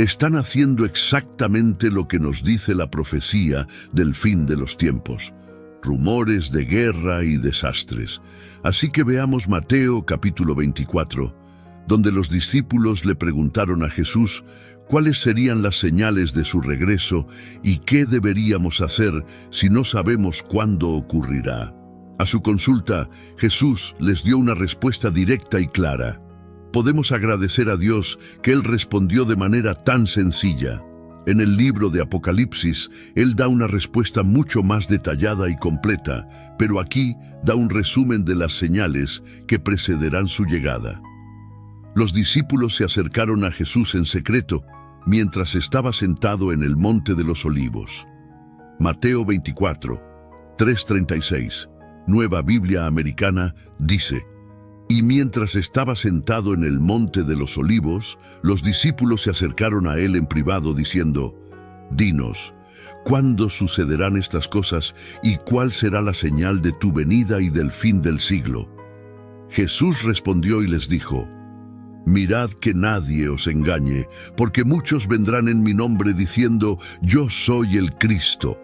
están haciendo exactamente lo que nos dice la profecía del fin de los tiempos: rumores de guerra y desastres. Así que veamos Mateo capítulo 24, donde los discípulos le preguntaron a Jesús cuáles serían las señales de su regreso y qué deberíamos hacer si no sabemos cuándo ocurrirá. A su consulta, Jesús les dio una respuesta directa y clara. Podemos agradecer a Dios que Él respondió de manera tan sencilla. En el libro de Apocalipsis, Él da una respuesta mucho más detallada y completa, pero aquí da un resumen de las señales que precederán su llegada. Los discípulos se acercaron a Jesús en secreto mientras estaba sentado en el Monte de los Olivos. Mateo 24, 3:36, Nueva Biblia Americana, dice: Y mientras estaba sentado en el Monte de los Olivos, los discípulos se acercaron a él en privado diciendo: Dinos, ¿cuándo sucederán estas cosas y cuál será la señal de tu venida y del fin del siglo? Jesús respondió y les dijo: Mirad que nadie os engañe, porque muchos vendrán en mi nombre diciendo: Yo soy el Cristo,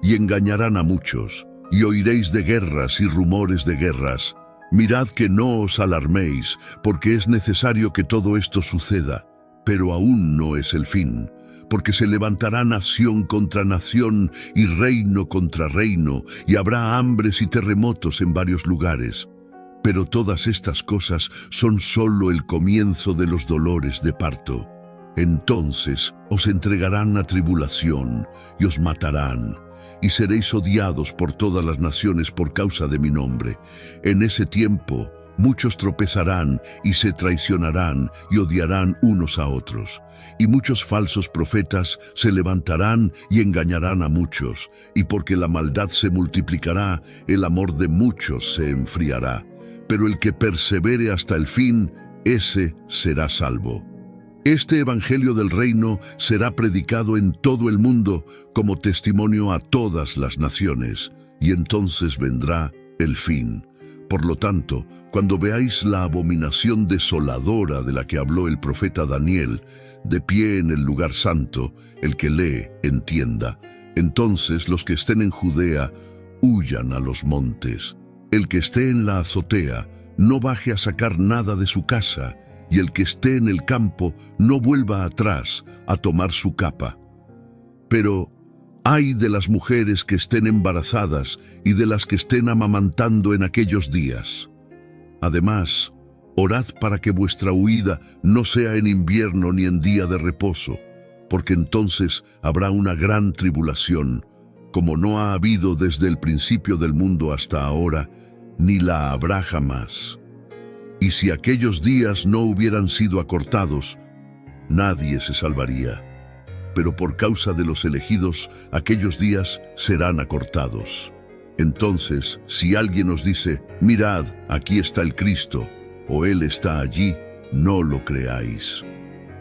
y engañarán a muchos, y oiréis de guerras y rumores de guerras. Mirad que no os alarméis, porque es necesario que todo esto suceda, pero aún no es el fin, porque se levantará nación contra nación y reino contra reino, y habrá hambres y terremotos en varios lugares. Pero todas estas cosas son solo el comienzo de los dolores de parto. Entonces os entregarán a tribulación y os matarán, y seréis odiados por todas las naciones por causa de mi nombre. En ese tiempo muchos tropezarán y se traicionarán y odiarán unos a otros. Y muchos falsos profetas se levantarán y engañarán a muchos. Y porque la maldad se multiplicará, el amor de muchos se enfriará. Pero el que persevere hasta el fin, ese será salvo. Este evangelio del reino será predicado en todo el mundo como testimonio a todas las naciones, y entonces vendrá el fin. Por lo tanto, cuando veáis la abominación desoladora de la que habló el profeta Daniel, de pie en el lugar santo, el que lee, entienda. Entonces los que estén en Judea, huyan a los montes. El que esté en la azotea, no baje a sacar nada de su casa, y el que esté en el campo, no vuelva atrás a tomar su capa. Pero ay de las mujeres que estén embarazadas y de las que estén amamantando en aquellos días. Además, orad para que vuestra huida no sea en invierno ni en día de reposo, porque entonces habrá una gran tribulación, como no ha habido desde el principio del mundo hasta ahora, ni la habrá jamás. Y si aquellos días no hubieran sido acortados, nadie se salvaría. Pero por causa de los elegidos, aquellos días serán acortados. Entonces, si alguien os dice: mirad, aquí está el Cristo, o Él está allí, no lo creáis.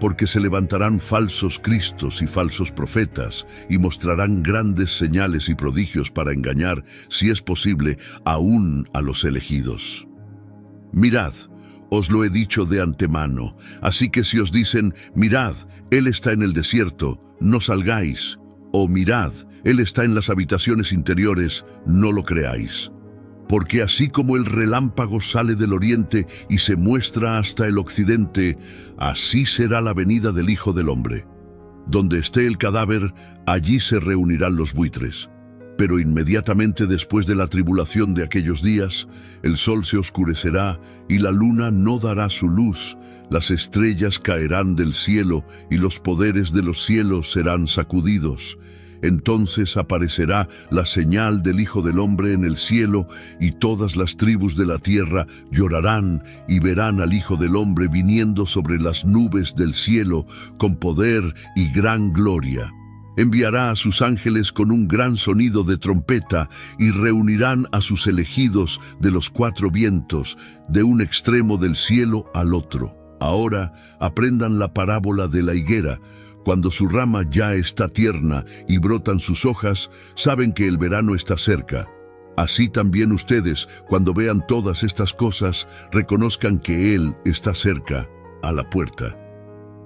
Porque se levantarán falsos cristos y falsos profetas, y mostrarán grandes señales y prodigios para engañar, si es posible, aún a los elegidos. Mirad, os lo he dicho de antemano, así que si os dicen: mirad, Él está en el desierto, no salgáis, o mirad, Él está en las habitaciones interiores, no lo creáis. Porque así como el relámpago sale del oriente y se muestra hasta el occidente, así será la venida del Hijo del Hombre. Donde esté el cadáver, allí se reunirán los buitres. Pero inmediatamente después de la tribulación de aquellos días, el sol se oscurecerá y la luna no dará su luz, las estrellas caerán del cielo y los poderes de los cielos serán sacudidos. Entonces aparecerá la señal del Hijo del Hombre en el cielo, y todas las tribus de la tierra llorarán y verán al Hijo del Hombre viniendo sobre las nubes del cielo con poder y gran gloria. Enviará a sus ángeles con un gran sonido de trompeta y reunirán a sus elegidos de los cuatro vientos, de un extremo del cielo al otro. Ahora aprendan la parábola de la higuera. Cuando su rama ya está tierna y brotan sus hojas, saben que el verano está cerca. Así también ustedes, cuando vean todas estas cosas, reconozcan que Él está cerca, a la puerta.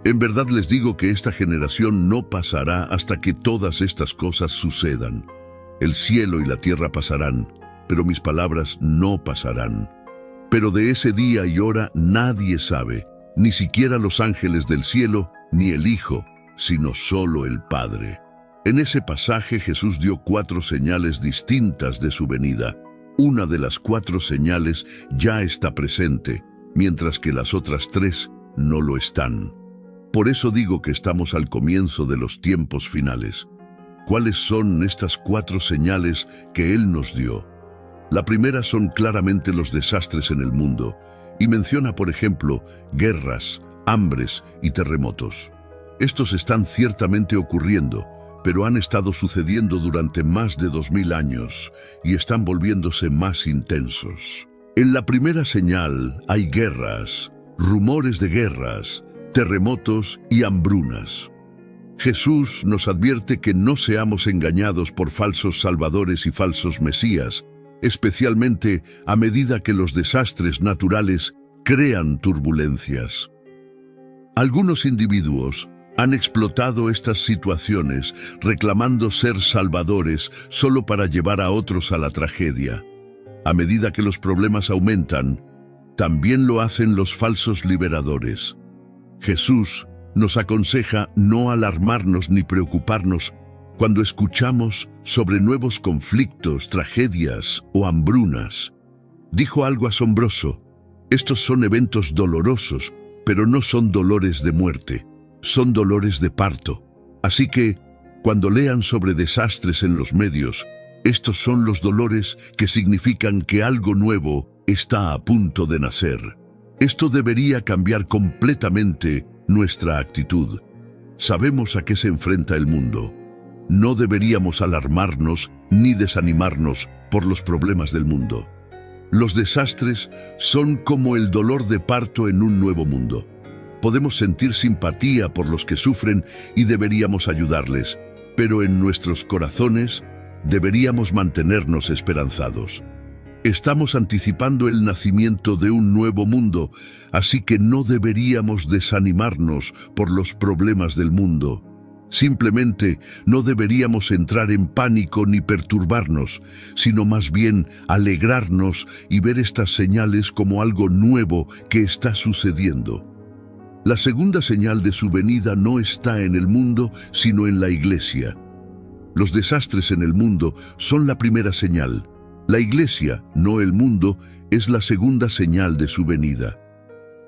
En verdad les digo que esta generación no pasará hasta que todas estas cosas sucedan. El cielo y la tierra pasarán, pero mis palabras no pasarán. Pero de ese día y hora nadie sabe, ni siquiera los ángeles del cielo, ni el Hijo, sino solo el Padre. En ese pasaje Jesús dio 4 señales distintas de su venida. Una de las 4 señales ya está presente, mientras que las otras 3 no lo están. Por eso digo que estamos al comienzo de los tiempos finales. ¿Cuáles son estas 4 señales que Él nos dio? La primera son claramente los desastres en el mundo, y menciona, por ejemplo, guerras, hambres y terremotos. Estos están ciertamente ocurriendo, pero han estado sucediendo durante más de 2000 años y están volviéndose más intensos. En la primera señal hay guerras, rumores de guerras, terremotos y hambrunas. Jesús nos advierte que no seamos engañados por falsos salvadores y falsos mesías, especialmente a medida que los desastres naturales crean turbulencias. Algunos individuos han explotado estas situaciones reclamando ser salvadores solo para llevar a otros a la tragedia. A medida que los problemas aumentan, también lo hacen los falsos liberadores. Jesús nos aconseja no alarmarnos ni preocuparnos cuando escuchamos sobre nuevos conflictos, tragedias o hambrunas. Dijo algo asombroso: estos son eventos dolorosos, pero no son dolores de muerte, son dolores de parto. Así que, cuando lean sobre desastres en los medios, estos son los dolores que significan que algo nuevo está a punto de nacer. Esto debería cambiar completamente nuestra actitud. Sabemos a qué se enfrenta el mundo. No deberíamos alarmarnos ni desanimarnos por los problemas del mundo. Los desastres son como el dolor de parto en un nuevo mundo. Podemos sentir simpatía por los que sufren y deberíamos ayudarles, pero en nuestros corazones deberíamos mantenernos esperanzados. Estamos anticipando el nacimiento de un nuevo mundo, así que no deberíamos desanimarnos por los problemas del mundo. Simplemente no deberíamos entrar en pánico ni perturbarnos, sino más bien alegrarnos y ver estas señales como algo nuevo que está sucediendo. La segunda señal de su venida no está en el mundo, sino en la Iglesia. Los desastres en el mundo son la primera señal. La Iglesia, no el mundo, es la segunda señal de su venida.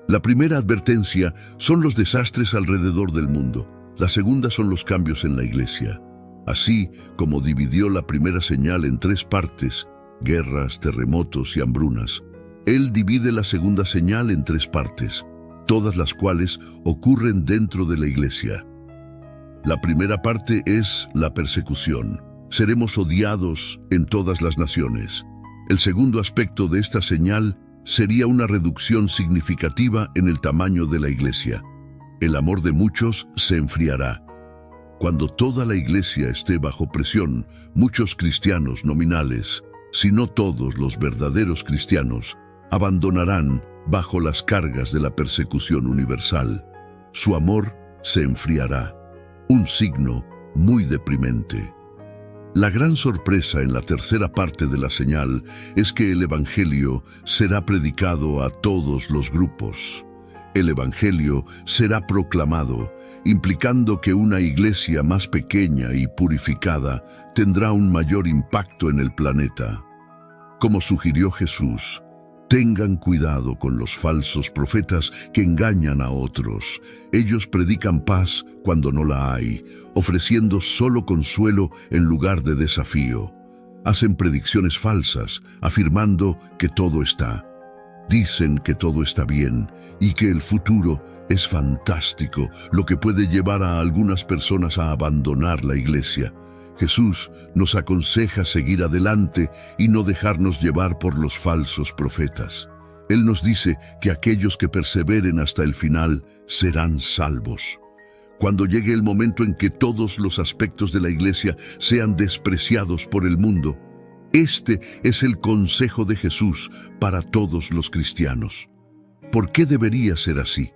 La primera advertencia son los desastres alrededor del mundo. La segunda son los cambios en la Iglesia. Así como dividió la primera señal en 3 partes, guerras, terremotos y hambrunas, Él divide la segunda señal en 3 partes, todas las cuales ocurren dentro de la Iglesia. La primera parte es la persecución. Seremos odiados en todas las naciones. El segundo aspecto de esta señal sería una reducción significativa en el tamaño de la Iglesia. El amor de muchos se enfriará. Cuando toda la Iglesia esté bajo presión, muchos cristianos nominales, si no todos los verdaderos cristianos, abandonarán bajo las cargas de la persecución universal. Su amor se enfriará. Un signo muy deprimente. La gran sorpresa en la tercera parte de la señal es que el Evangelio será predicado a todos los grupos. El Evangelio será proclamado, implicando que una iglesia más pequeña y purificada tendrá un mayor impacto en el planeta. Como sugirió Jesús, tengan cuidado con los falsos profetas que engañan a otros. Ellos predican paz cuando no la hay, ofreciendo solo consuelo en lugar de desafío. Hacen predicciones falsas, afirmando que todo está. Dicen que todo está bien y que el futuro es fantástico, lo que puede llevar a algunas personas a abandonar la iglesia. Jesús nos aconseja seguir adelante y no dejarnos llevar por los falsos profetas. Él nos dice que aquellos que perseveren hasta el final serán salvos. Cuando llegue el momento en que todos los aspectos de la iglesia sean despreciados por el mundo, este es el consejo de Jesús para todos los cristianos. ¿Por qué debería ser así?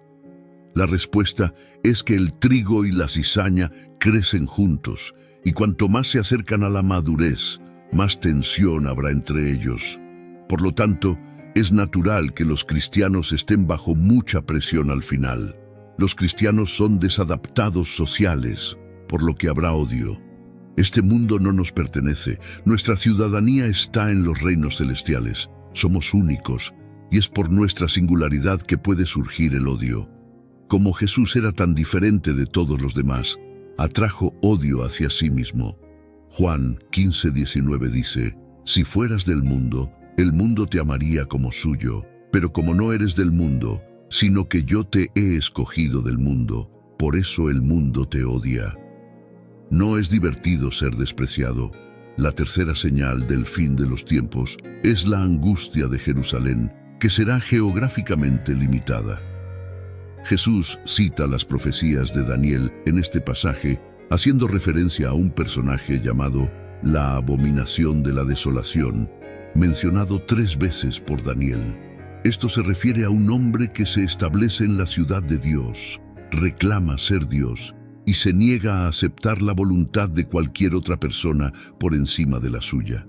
La respuesta es que el trigo y la cizaña crecen juntos, y cuanto más se acercan a la madurez, más tensión habrá entre ellos. Por lo tanto, es natural que los cristianos estén bajo mucha presión al final. Los cristianos son desadaptados sociales, por lo que habrá odio. Este mundo no nos pertenece. Nuestra ciudadanía está en los reinos celestiales. Somos únicos, y es por nuestra singularidad que puede surgir el odio. Como Jesús era tan diferente de todos los demás, atrajo odio hacia sí mismo. Juan 15:19 dice: «Si fueras del mundo, el mundo te amaría como suyo, pero como no eres del mundo, sino que yo te he escogido del mundo, por eso el mundo te odia». No es divertido ser despreciado. La tercera señal del fin de los tiempos es la angustia de Jerusalén, que será geográficamente limitada. Jesús cita las profecías de Daniel en este pasaje, haciendo referencia a un personaje llamado la abominación de la desolación, mencionado 3 veces por Daniel. Esto se refiere a un hombre que se establece en la ciudad de Dios, reclama ser Dios y se niega a aceptar la voluntad de cualquier otra persona por encima de la suya.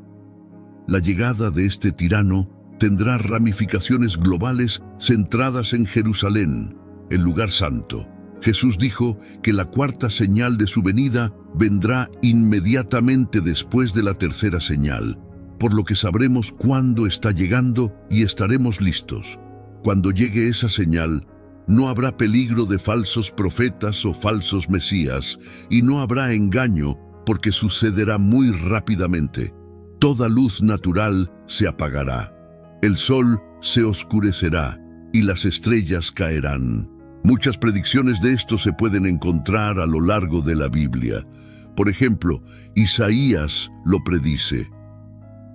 La llegada de este tirano tendrá ramificaciones globales centradas en Jerusalén, el lugar santo. Jesús dijo que la cuarta señal de su venida vendrá inmediatamente después de la tercera señal, por lo que sabremos cuándo está llegando y estaremos listos. Cuando llegue esa señal, no habrá peligro de falsos profetas o falsos mesías, y no habrá engaño porque sucederá muy rápidamente. Toda luz natural se apagará, el sol se oscurecerá y las estrellas caerán. Muchas predicciones de esto se pueden encontrar a lo largo de la Biblia. Por ejemplo, Isaías lo predice: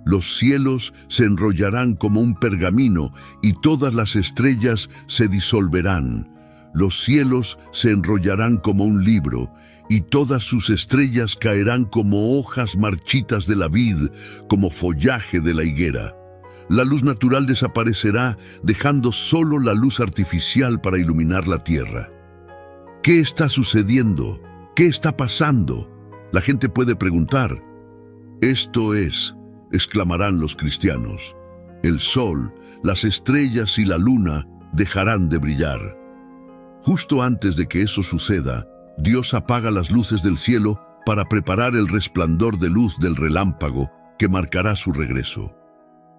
«Los cielos se enrollarán como un pergamino y todas las estrellas se disolverán. Los cielos se enrollarán como un libro y todas sus estrellas caerán como hojas marchitas de la vid, como follaje de la higuera». La luz natural desaparecerá, dejando solo la luz artificial para iluminar la tierra. ¿Qué está sucediendo? ¿Qué está pasando? La gente puede preguntar. «Esto es», exclamarán los cristianos, «el sol, las estrellas y la luna dejarán de brillar». Justo antes de que eso suceda, Dios apaga las luces del cielo para preparar el resplandor de luz del relámpago que marcará su regreso.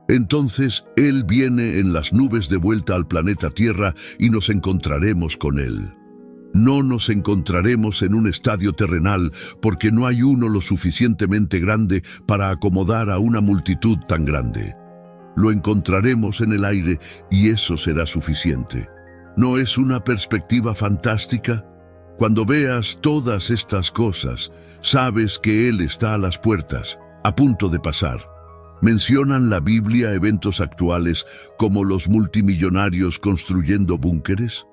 Entonces Él viene en las nubes de vuelta al planeta Tierra y nos encontraremos con Él. No nos encontraremos en un estadio terrenal porque no hay uno lo suficientemente grande para acomodar a una multitud tan grande. Lo encontraremos en el aire y eso será suficiente. ¿No es una perspectiva fantástica? Cuando veas todas estas cosas, sabes que Él está a las puertas, a punto de pasar. ¿Mencionan la Biblia eventos actuales como los multimillonarios construyendo búnkeres?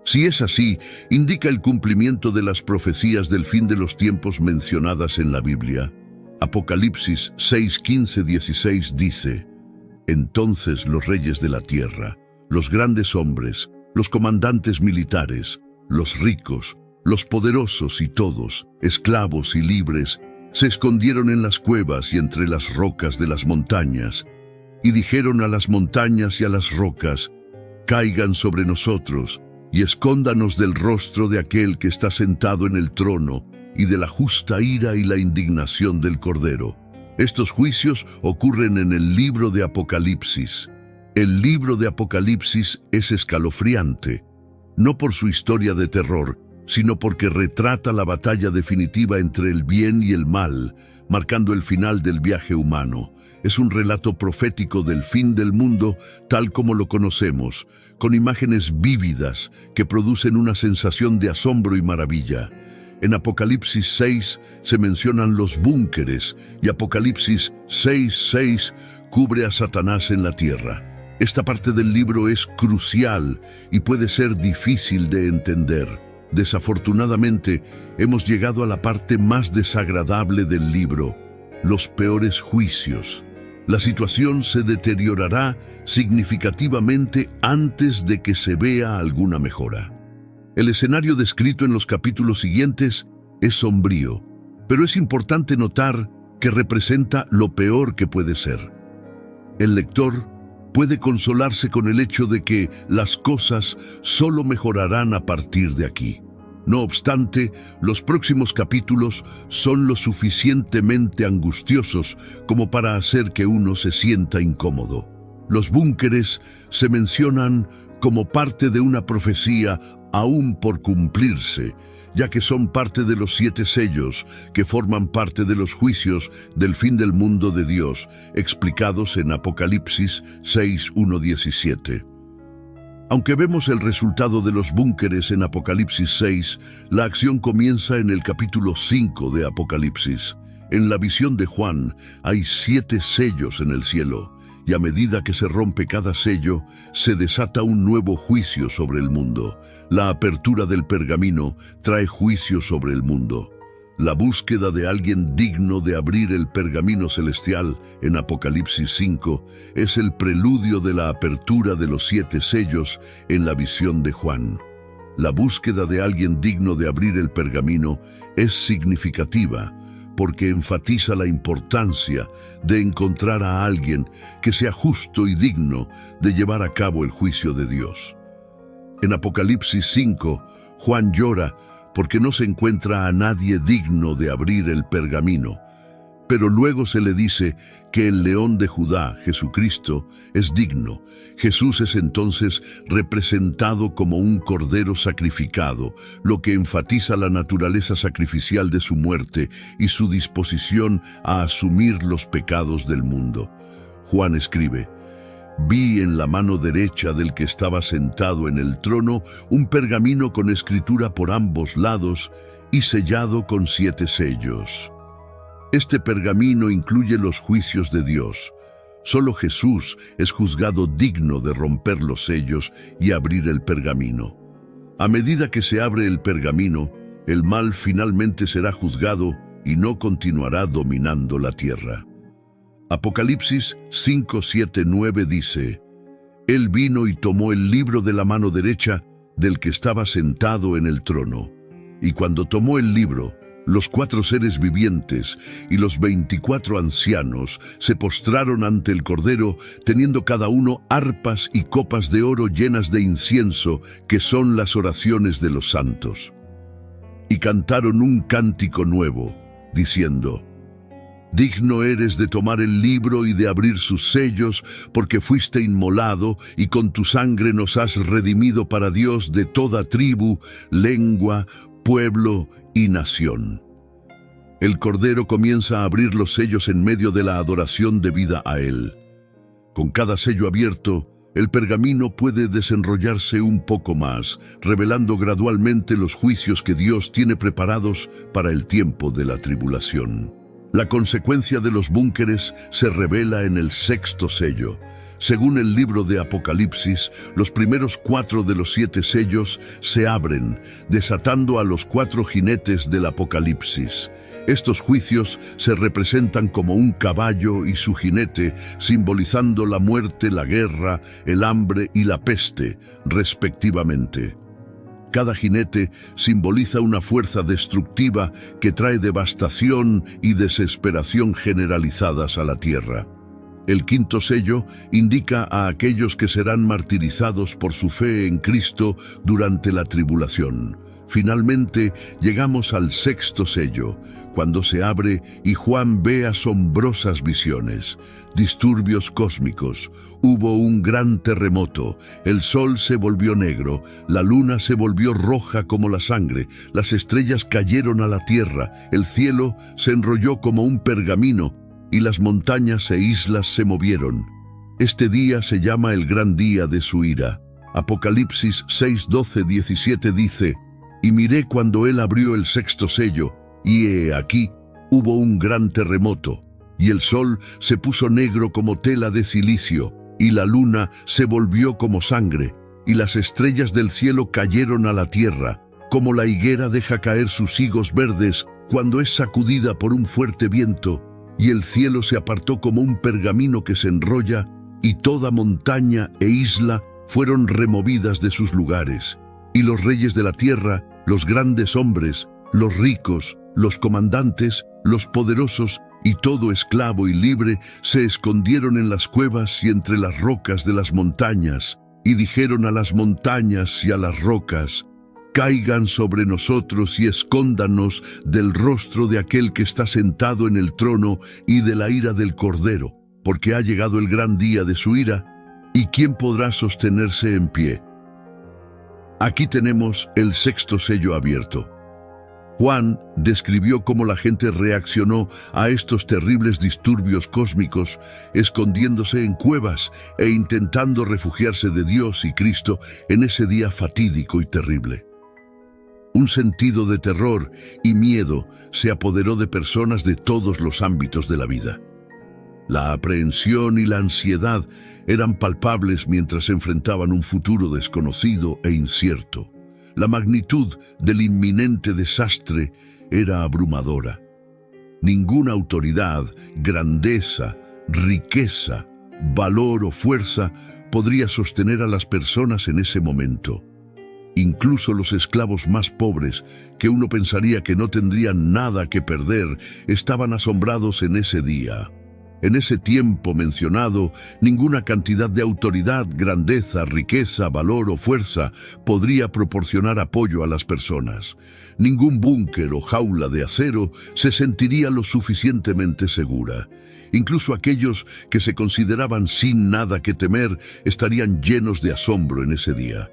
Si es así, indica el cumplimiento de las profecías del fin de los tiempos mencionadas en la Biblia. Apocalipsis 6:15-16 dice: «Entonces los reyes de la tierra, los grandes hombres, los comandantes militares, los ricos, los poderosos y todos, esclavos y libres, se escondieron en las cuevas y entre las rocas de las montañas, y dijeron a las montañas y a las rocas: caigan sobre nosotros, y escóndanos del rostro de aquel que está sentado en el trono, y de la justa ira y la indignación del Cordero». Estos juicios ocurren en el libro de Apocalipsis. El libro de Apocalipsis es escalofriante, no por su historia de terror, sino porque retrata la batalla definitiva entre el bien y el mal, marcando el final del viaje humano. Es un relato profético del fin del mundo tal como lo conocemos, con imágenes vívidas que producen una sensación de asombro y maravilla. En Apocalipsis 6 se mencionan los búnkeres y Apocalipsis 6:6 cubre a Satanás en la tierra. Esta parte del libro es crucial y puede ser difícil de entender. Desafortunadamente, hemos llegado a la parte más desagradable del libro, los peores juicios. La situación se deteriorará significativamente antes de que se vea alguna mejora. El escenario descrito en los capítulos siguientes es sombrío, pero es importante notar que representa lo peor que puede ser. El lector puede consolarse con el hecho de que las cosas solo mejorarán a partir de aquí. No obstante, los próximos capítulos son lo suficientemente angustiosos como para hacer que uno se sienta incómodo. Los búnkeres se mencionan como parte de una profecía aún por cumplirse, ya que son parte de los 7 sellos que forman parte de los juicios del fin del mundo de Dios, explicados en Apocalipsis 6:1-17. Aunque vemos el resultado de los búnkeres en Apocalipsis 6, la acción comienza en el capítulo 5 de Apocalipsis. En la visión de Juan hay 7 sellos en el cielo, y a medida que se rompe cada sello, se desata un nuevo juicio sobre el mundo. La apertura del pergamino trae juicio sobre el mundo. La búsqueda de alguien digno de abrir el pergamino celestial en Apocalipsis 5 es el preludio de la apertura de los 7 sellos en la visión de Juan. La búsqueda de alguien digno de abrir el pergamino es significativa porque enfatiza la importancia de encontrar a alguien que sea justo y digno de llevar a cabo el juicio de Dios. En Apocalipsis 5, Juan llora porque no se encuentra a nadie digno de abrir el pergamino, pero luego se le dice que el León de Judá, Jesucristo, es digno. Jesús es entonces representado como un cordero sacrificado, lo que enfatiza la naturaleza sacrificial de su muerte y su disposición a asumir los pecados del mundo. Juan escribe: «Vi en la mano derecha del que estaba sentado en el trono un pergamino con escritura por ambos lados y sellado con 7 sellos». Este pergamino incluye los juicios de Dios. Solo Jesús es juzgado digno de romper los sellos y abrir el pergamino. A medida que se abre el pergamino, el mal finalmente será juzgado y no continuará dominando la tierra. Apocalipsis 5:7-9 dice: «Él vino y tomó el libro de la mano derecha del que estaba sentado en el trono. Y cuando tomó el libro, los 4 seres vivientes y los 24 ancianos se postraron ante el Cordero, teniendo cada uno arpas y copas de oro llenas de incienso, que son las oraciones de los santos. Y cantaron un cántico nuevo, diciendo: Digno eres de tomar el libro y de abrir sus sellos, porque fuiste inmolado y con tu sangre nos has redimido para Dios de toda tribu, lengua, pueblo y nación». El Cordero comienza a abrir los sellos en medio de la adoración debida a Él. Con cada sello abierto, el pergamino puede desenrollarse un poco más, revelando gradualmente los juicios que Dios tiene preparados para el tiempo de la tribulación. La consecuencia de los búnkeres se revela en el 6º sello. Según el libro de Apocalipsis, los primeros 4 de los 7 sellos se abren, desatando a los 4 jinetes del Apocalipsis. Estos juicios se representan como un caballo y su jinete, simbolizando la muerte, la guerra, el hambre y la peste, respectivamente. Cada jinete simboliza una fuerza destructiva que trae devastación y desesperación generalizadas a la tierra. El 5º sello indica a aquellos que serán martirizados por su fe en Cristo durante la tribulación. Finalmente, llegamos al 6º sello, cuando se abre y Juan ve asombrosas visiones, disturbios cósmicos. Hubo un gran terremoto, el sol se volvió negro, la luna se volvió roja como la sangre, las estrellas cayeron a la tierra, el cielo se enrolló como un pergamino y las montañas e islas se movieron. Este día se llama el gran día de su ira. Apocalipsis 6:12-17 dice: «Y miré cuando él abrió el 6º sello, y he aquí, hubo un gran terremoto, y el sol se puso negro como tela de cilicio, y la luna se volvió como sangre, y las estrellas del cielo cayeron a la tierra, como la higuera deja caer sus higos verdes cuando es sacudida por un fuerte viento, y el cielo se apartó como un pergamino que se enrolla, y toda montaña e isla fueron removidas de sus lugares. y los reyes de la tierra, los grandes hombres, los ricos, los comandantes, los poderosos y todo esclavo y libre se escondieron en las cuevas y entre las rocas de las montañas, y dijeron a las montañas y a las rocas: caigan sobre nosotros y escóndanos del rostro de aquel que está sentado en el trono y de la ira del Cordero, porque ha llegado el gran día de su ira, ¿y quién podrá sostenerse en pie? Aquí tenemos el sexto sello abierto. Juan describió cómo la gente reaccionó a estos terribles disturbios cósmicos, escondiéndose en cuevas e intentando refugiarse de Dios y Cristo en ese día fatídico y terrible. Un sentido de terror y miedo se apoderó de personas de todos los ámbitos de la vida. La aprehensión y la ansiedad eran palpables mientras enfrentaban un futuro desconocido e incierto. La magnitud del inminente desastre era abrumadora. Ninguna autoridad, grandeza, riqueza, valor o fuerza podría sostener a las personas en ese momento. Incluso los esclavos más pobres, que uno pensaría que no tendrían nada que perder, estaban asombrados en ese día. En ese tiempo mencionado, ninguna cantidad de autoridad, grandeza, riqueza, valor o fuerza podría proporcionar apoyo a las personas. Ningún búnker o jaula de acero se sentiría lo suficientemente segura. Incluso aquellos que se consideraban sin nada que temer estarían llenos de asombro en ese día.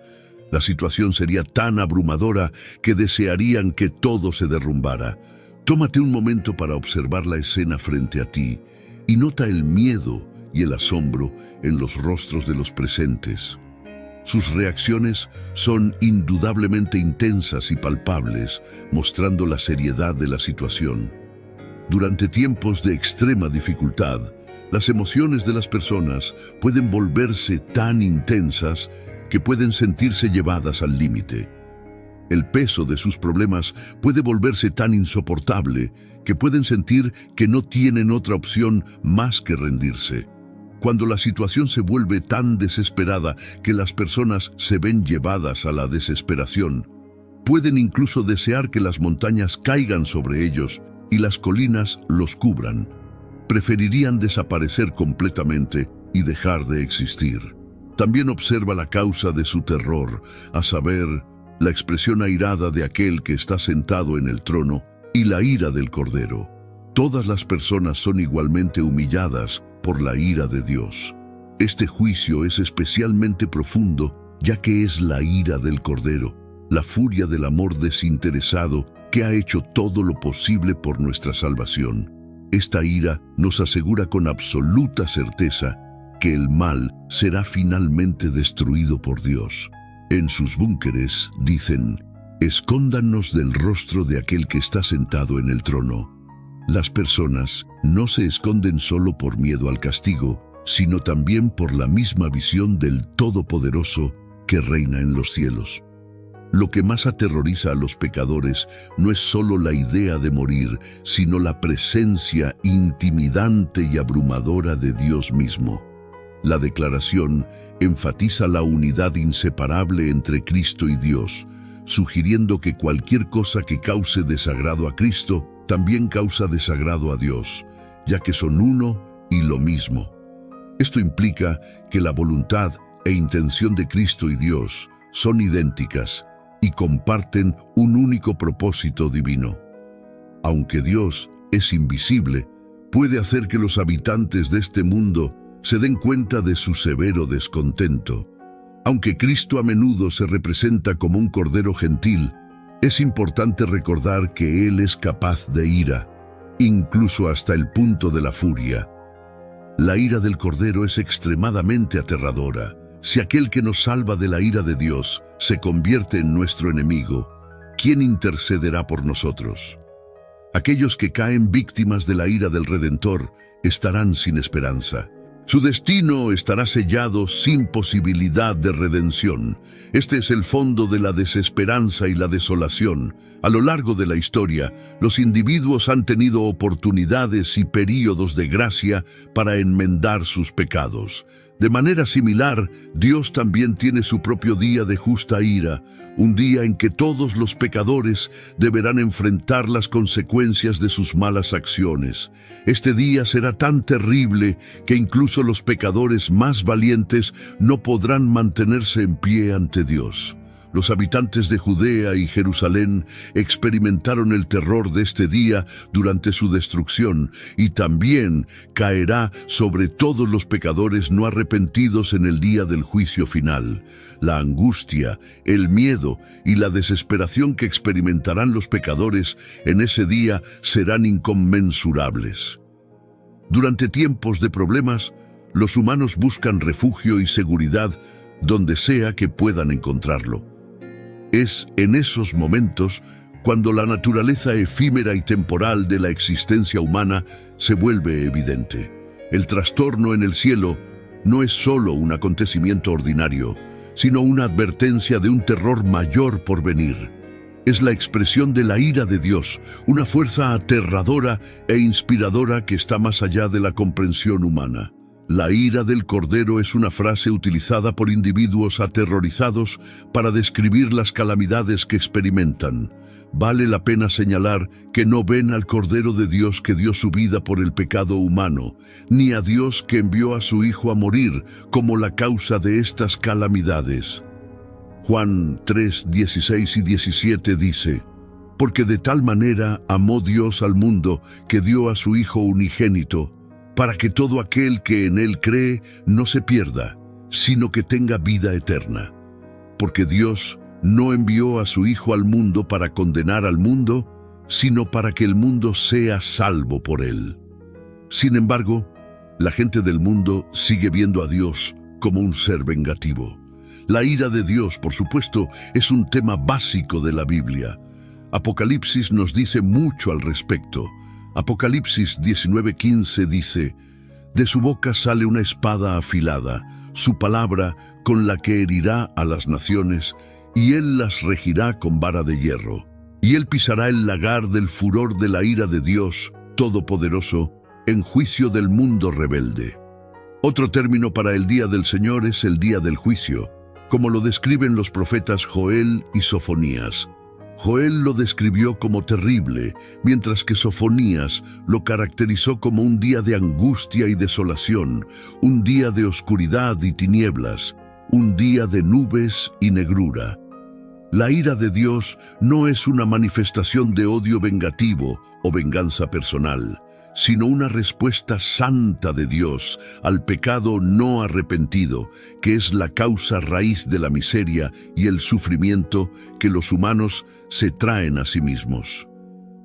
La situación sería tan abrumadora que desearían que todo se derrumbara. Tómate un momento para observar la escena frente a ti y nota el miedo y el asombro en los rostros de los presentes. Sus reacciones son indudablemente intensas y palpables, mostrando la seriedad de la situación. Durante tiempos de extrema dificultad, las emociones de las personas pueden volverse tan intensas que pueden sentirse llevadas al límite. El peso de sus problemas puede volverse tan insoportable que pueden sentir que no tienen otra opción más que rendirse. Cuando la situación se vuelve tan desesperada que las personas se ven llevadas a la desesperación, pueden incluso desear que las montañas caigan sobre ellos y las colinas los cubran. Preferirían desaparecer completamente y dejar de existir. También observa la causa de su terror, a saber, la expresión airada de aquel que está sentado en el trono y la ira del Cordero. Todas las personas son igualmente humilladas por la ira de Dios. Este juicio es especialmente profundo, ya que es la ira del Cordero, la furia del amor desinteresado que ha hecho todo lo posible por nuestra salvación. Esta ira nos asegura con absoluta certeza que el mal será finalmente destruido por Dios. En sus búnkeres dicen: escóndanos del rostro de aquel que está sentado en el trono. Las personas no se esconden solo por miedo al castigo, sino también por la misma visión del Todopoderoso que reina en los cielos. Lo que más aterroriza a los pecadores no es solo la idea de morir, sino la presencia intimidante y abrumadora de Dios mismo. La declaración enfatiza la unidad inseparable entre Cristo y Dios, sugiriendo que cualquier cosa que cause desagrado a Cristo también causa desagrado a Dios, ya que son uno y lo mismo. Esto implica que la voluntad e intención de Cristo y Dios son idénticas y comparten un único propósito divino. Aunque Dios es invisible, puede hacer que los habitantes de este mundo se den cuenta de su severo descontento. Aunque Cristo a menudo se representa como un cordero gentil, es importante recordar que Él es capaz de ira, incluso hasta el punto de la furia. La ira del Cordero es extremadamente aterradora. Si aquel que nos salva de la ira de Dios se convierte en nuestro enemigo, ¿quién intercederá por nosotros? Aquellos que caen víctimas de la ira del Redentor estarán sin esperanza. Su destino estará sellado sin posibilidad de redención. Este es el fondo de la desesperanza y la desolación. A lo largo de la historia, los individuos han tenido oportunidades y períodos de gracia para enmendar sus pecados. De manera similar, Dios también tiene su propio día de justa ira, un día en que todos los pecadores deberán enfrentar las consecuencias de sus malas acciones. Este día será tan terrible que incluso los pecadores más valientes no podrán mantenerse en pie ante Dios. Los habitantes de Judea y Jerusalén experimentaron el terror de este día durante su destrucción y también caerá sobre todos los pecadores no arrepentidos en el día del juicio final. La angustia, el miedo y la desesperación que experimentarán los pecadores en ese día serán inconmensurables. Durante tiempos de problemas, los humanos buscan refugio y seguridad donde sea que puedan encontrarlo. Es en esos momentos cuando la naturaleza efímera y temporal de la existencia humana se vuelve evidente. El trastorno en el cielo no es solo un acontecimiento ordinario, sino una advertencia de un terror mayor por venir. Es la expresión de la ira de Dios, una fuerza aterradora e inspiradora que está más allá de la comprensión humana. La ira del Cordero es una frase utilizada por individuos aterrorizados para describir las calamidades que experimentan. Vale la pena señalar que no ven al Cordero de Dios que dio su vida por el pecado humano, ni a Dios que envió a su Hijo a morir como la causa de estas calamidades. Juan 3, 16 y 17 dice: «Porque de tal manera amó Dios al mundo que dio a su Hijo unigénito, para que todo aquel que en Él cree no se pierda, sino que tenga vida eterna. Porque Dios no envió a su Hijo al mundo para condenar al mundo, sino para que el mundo sea salvo por Él». Sin embargo, la gente del mundo sigue viendo a Dios como un ser vengativo. La ira de Dios, por supuesto, es un tema básico de la Biblia. Apocalipsis nos dice mucho al respecto. Apocalipsis 19:15 dice: «De su boca sale una espada afilada, su palabra con la que herirá a las naciones, y él las regirá con vara de hierro. Y él pisará el lagar del furor de la ira de Dios Todopoderoso, en juicio del mundo rebelde». Otro término para el día del Señor es el día del juicio, como lo describen los profetas Joel y Sofonías. Joel lo describió como terrible, mientras que Sofonías lo caracterizó como un día de angustia y desolación, un día de oscuridad y tinieblas, un día de nubes y negrura. La ira de Dios no es una manifestación de odio vengativo o venganza personal, sino una respuesta santa de Dios al pecado no arrepentido, que es la causa raíz de la miseria y el sufrimiento que los humanos se traen a sí mismos.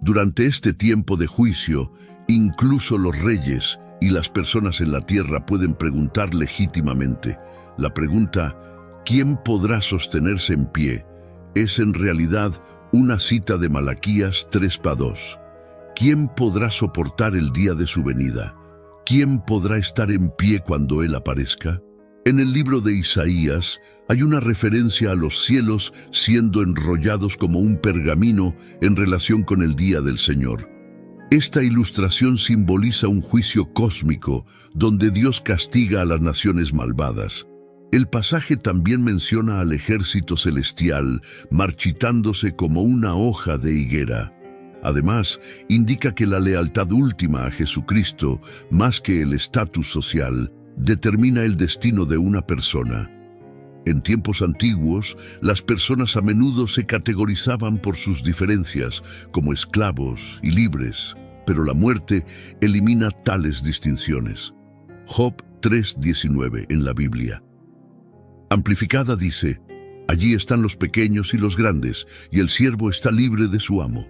Durante este tiempo de juicio, incluso los reyes y las personas en la tierra pueden preguntar legítimamente. La pregunta, ¿quién podrá sostenerse en pie?, es en realidad una cita de Malaquías 3:2. ¿Quién podrá soportar el día de su venida? ¿Quién podrá estar en pie cuando Él aparezca? En el libro de Isaías hay una referencia a los cielos siendo enrollados como un pergamino en relación con el día del Señor. Esta ilustración simboliza un juicio cósmico donde Dios castiga a las naciones malvadas. El pasaje también menciona al ejército celestial marchitándose como una hoja de higuera. Además, indica que la lealtad última a Jesucristo, más que el estatus social, determina el destino de una persona. En tiempos antiguos, las personas a menudo se categorizaban por sus diferencias, como esclavos y libres, pero la muerte elimina tales distinciones. Job 3:19 en la Biblia. Amplificada dice: «Allí están los pequeños y los grandes, y el siervo está libre de su amo».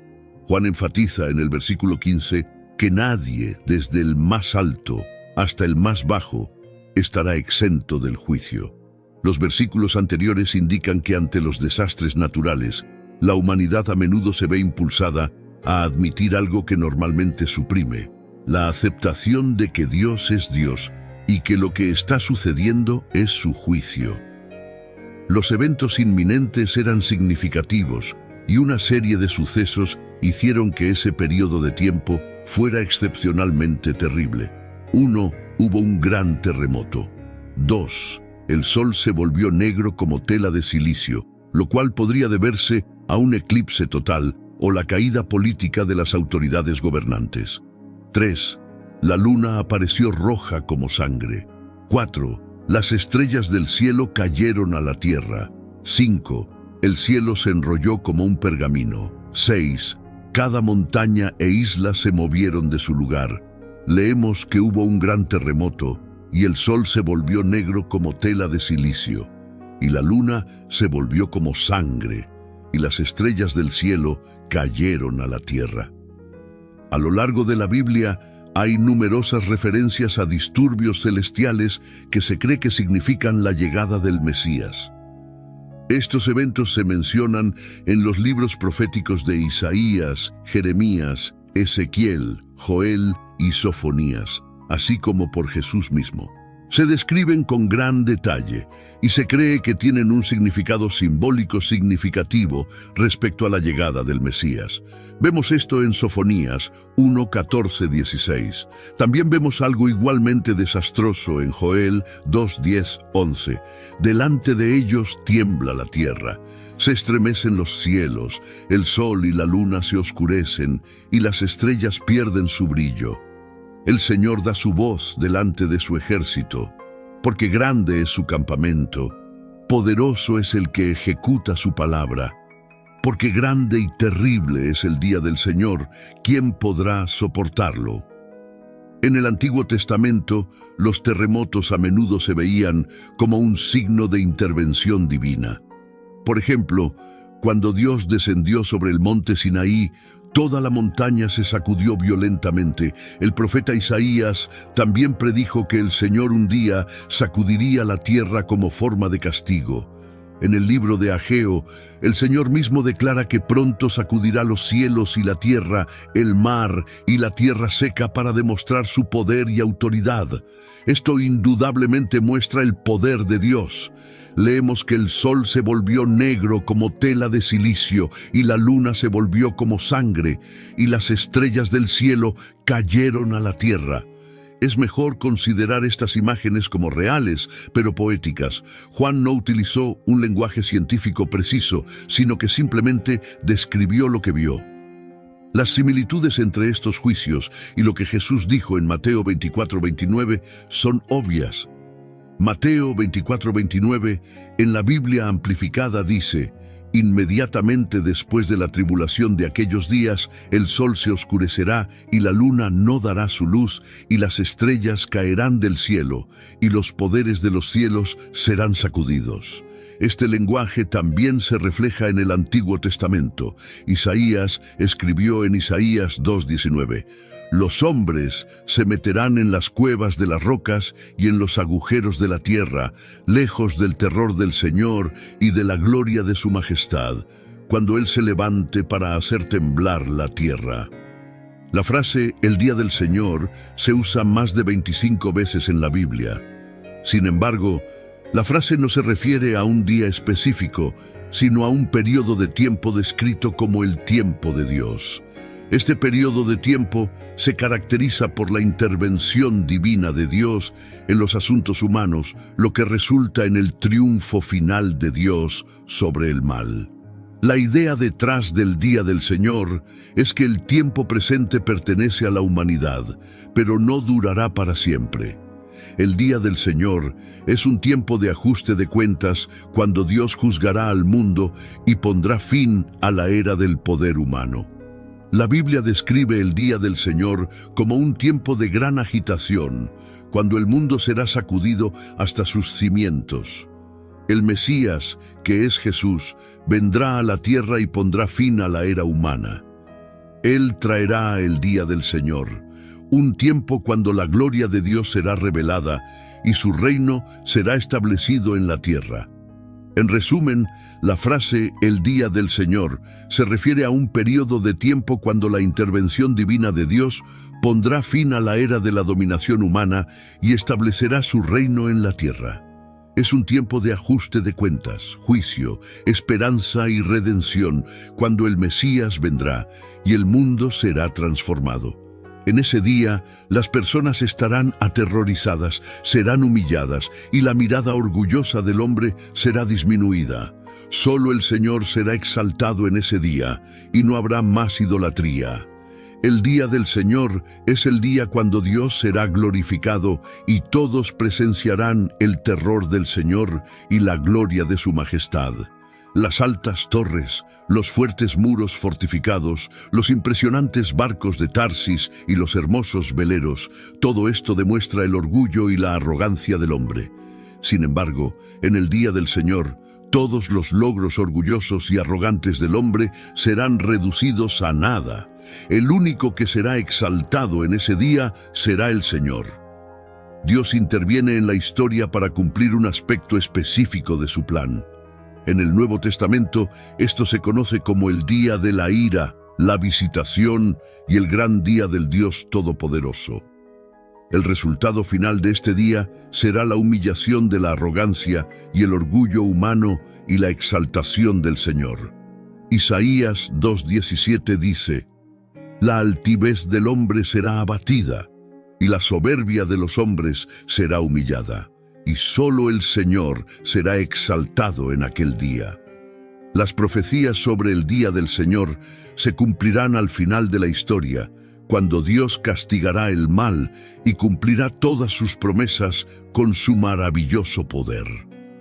Juan enfatiza en el versículo 15 que nadie, desde el más alto hasta el más bajo, estará exento del juicio. Los versículos anteriores indican que ante los desastres naturales, la humanidad a menudo se ve impulsada a admitir algo que normalmente suprime: la aceptación de que Dios es Dios y que lo que está sucediendo es su juicio. Los eventos inminentes eran significativos y una serie de sucesos hicieron que ese periodo de tiempo fuera excepcionalmente terrible. 1. Hubo un gran terremoto. 2. El sol se volvió negro como tela de silicio, lo cual podría deberse a un eclipse total o la caída política de las autoridades gobernantes. 3. La luna apareció roja como sangre. 4. Las estrellas del cielo cayeron a la tierra. 5. El cielo se enrolló como un pergamino. 6. Cada montaña e isla se movieron de su lugar. Leemos que hubo un gran terremoto, y el sol se volvió negro como tela de silicio, y la luna se volvió como sangre, y las estrellas del cielo cayeron a la tierra. A lo largo de la Biblia hay numerosas referencias a disturbios celestiales que se cree que significan la llegada del Mesías. Estos eventos se mencionan en los libros proféticos de Isaías, Jeremías, Ezequiel, Joel y Sofonías, así como por Jesús mismo. Se describen con gran detalle y se cree que tienen un significado simbólico significativo respecto a la llegada del Mesías. Vemos esto en Sofonías 1, 14, 16. También vemos algo igualmente desastroso en Joel 2, 10, 11. Delante de ellos tiembla la tierra, se estremecen los cielos, el sol y la luna se oscurecen y las estrellas pierden su brillo. El Señor da su voz delante de su ejército, porque grande es su campamento, poderoso es el que ejecuta su palabra. Porque grande y terrible es el día del Señor, ¿quién podrá soportarlo? En el Antiguo Testamento, los terremotos a menudo se veían como un signo de intervención divina. Por ejemplo, cuando Dios descendió sobre el monte Sinaí, toda la montaña se sacudió violentamente. El profeta Isaías también predijo que el Señor un día sacudiría la tierra como forma de castigo. En el libro de Ageo, el Señor mismo declara que pronto sacudirá los cielos y la tierra, el mar y la tierra seca para demostrar su poder y autoridad. Esto indudablemente muestra el poder de Dios. Leemos que el sol se volvió negro como tela de silicio y la luna se volvió como sangre y las estrellas del cielo cayeron a la tierra. Es mejor considerar estas imágenes como reales, pero poéticas. Juan no utilizó un lenguaje científico preciso, sino que simplemente describió lo que vio. Las similitudes entre estos juicios y lo que Jesús dijo en Mateo 24:29 son obvias. Mateo 24:29, en la Biblia amplificada dice: inmediatamente después de la tribulación de aquellos días, el sol se oscurecerá y la luna no dará su luz y las estrellas caerán del cielo y los poderes de los cielos serán sacudidos. Este lenguaje también se refleja en el Antiguo Testamento. Isaías escribió en Isaías 2:19: los hombres se meterán en las cuevas de las rocas y en los agujeros de la tierra, lejos del terror del Señor y de la gloria de su majestad, cuando Él se levante para hacer temblar la tierra. La frase «el día del Señor» se usa más de 25 veces en la Biblia. Sin embargo, la frase no se refiere a un día específico, sino a un periodo de tiempo descrito como el tiempo de Dios. Este periodo de tiempo se caracteriza por la intervención divina de Dios en los asuntos humanos, lo que resulta en el triunfo final de Dios sobre el mal. La idea detrás del Día del Señor es que el tiempo presente pertenece a la humanidad, pero no durará para siempre. El Día del Señor es un tiempo de ajuste de cuentas cuando Dios juzgará al mundo y pondrá fin a la era del poder humano. La Biblia describe el Día del Señor como un tiempo de gran agitación, cuando el mundo será sacudido hasta sus cimientos. El Mesías, que es Jesús, vendrá a la tierra y pondrá fin a la era humana. Él traerá el Día del Señor, un tiempo cuando la gloria de Dios será revelada y su reino será establecido en la tierra. En resumen, la frase «el día del Señor» se refiere a un periodo de tiempo cuando la intervención divina de Dios pondrá fin a la era de la dominación humana y establecerá su reino en la tierra. Es un tiempo de ajuste de cuentas, juicio, esperanza y redención, cuando el Mesías vendrá y el mundo será transformado. En ese día, las personas estarán aterrorizadas, serán humilladas, y la mirada orgullosa del hombre será disminuida. Solo el Señor será exaltado en ese día, y no habrá más idolatría. El día del Señor es el día cuando Dios será glorificado y todos presenciarán el terror del Señor y la gloria de su majestad. Las altas torres, los fuertes muros fortificados, los impresionantes barcos de Tarsis y los hermosos veleros, todo esto demuestra el orgullo y la arrogancia del hombre. Sin embargo, en el día del Señor, todos los logros orgullosos y arrogantes del hombre serán reducidos a nada. El único que será exaltado en ese día será el Señor. Dios interviene en la historia para cumplir un aspecto específico de su plan. En el Nuevo Testamento, esto se conoce como el día de la ira, la visitación y el gran día del Dios Todopoderoso. El resultado final de este día será la humillación de la arrogancia y el orgullo humano y la exaltación del Señor. Isaías 2:17 dice: «La altivez del hombre será abatida, y la soberbia de los hombres será humillada, y solo el Señor será exaltado en aquel día». Las profecías sobre el día del Señor se cumplirán al final de la historia, cuando Dios castigará el mal y cumplirá todas sus promesas con su maravilloso poder.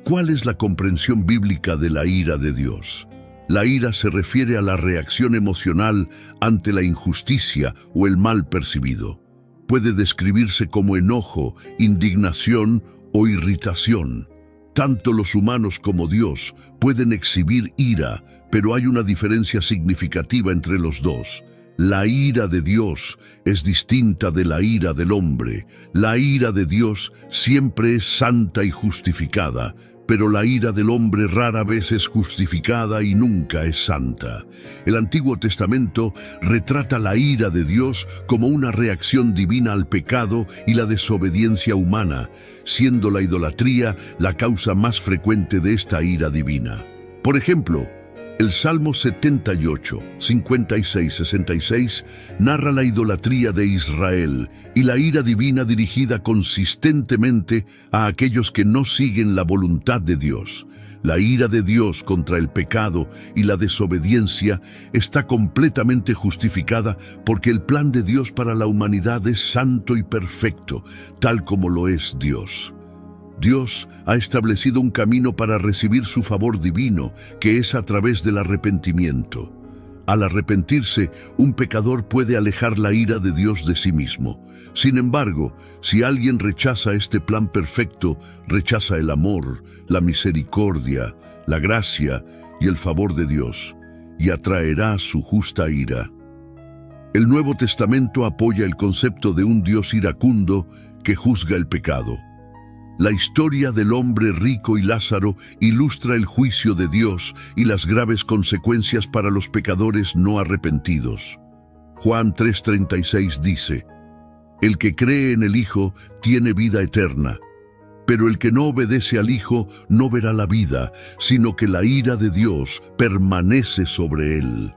¿Cuál es la comprensión bíblica de la ira de Dios? La ira se refiere a la reacción emocional ante la injusticia o el mal percibido. Puede describirse como enojo, indignación o irritación. Tanto los humanos como Dios pueden exhibir ira, pero hay una diferencia significativa entre los dos. La ira de Dios es distinta de la ira del hombre. La ira de Dios siempre es santa y justificada, pero la ira del hombre rara vez es justificada y nunca es santa. El Antiguo Testamento retrata la ira de Dios como una reacción divina al pecado y la desobediencia humana, siendo la idolatría la causa más frecuente de esta ira divina. Por ejemplo, el Salmo 78, 56-66 narra la idolatría de Israel y la ira divina dirigida consistentemente a aquellos que no siguen la voluntad de Dios. La ira de Dios contra el pecado y la desobediencia está completamente justificada porque el plan de Dios para la humanidad es santo y perfecto, tal como lo es Dios. Dios ha establecido un camino para recibir su favor divino, que es a través del arrepentimiento. Al arrepentirse, un pecador puede alejar la ira de Dios de sí mismo. Sin embargo, si alguien rechaza este plan perfecto, rechaza el amor, la misericordia, la gracia y el favor de Dios, y atraerá su justa ira. El Nuevo Testamento apoya el concepto de un Dios iracundo que juzga el pecado. La historia del hombre rico y Lázaro ilustra el juicio de Dios y las graves consecuencias para los pecadores no arrepentidos. Juan 3:36 dice: «El que cree en el Hijo tiene vida eterna, pero el que no obedece al Hijo no verá la vida, sino que la ira de Dios permanece sobre él».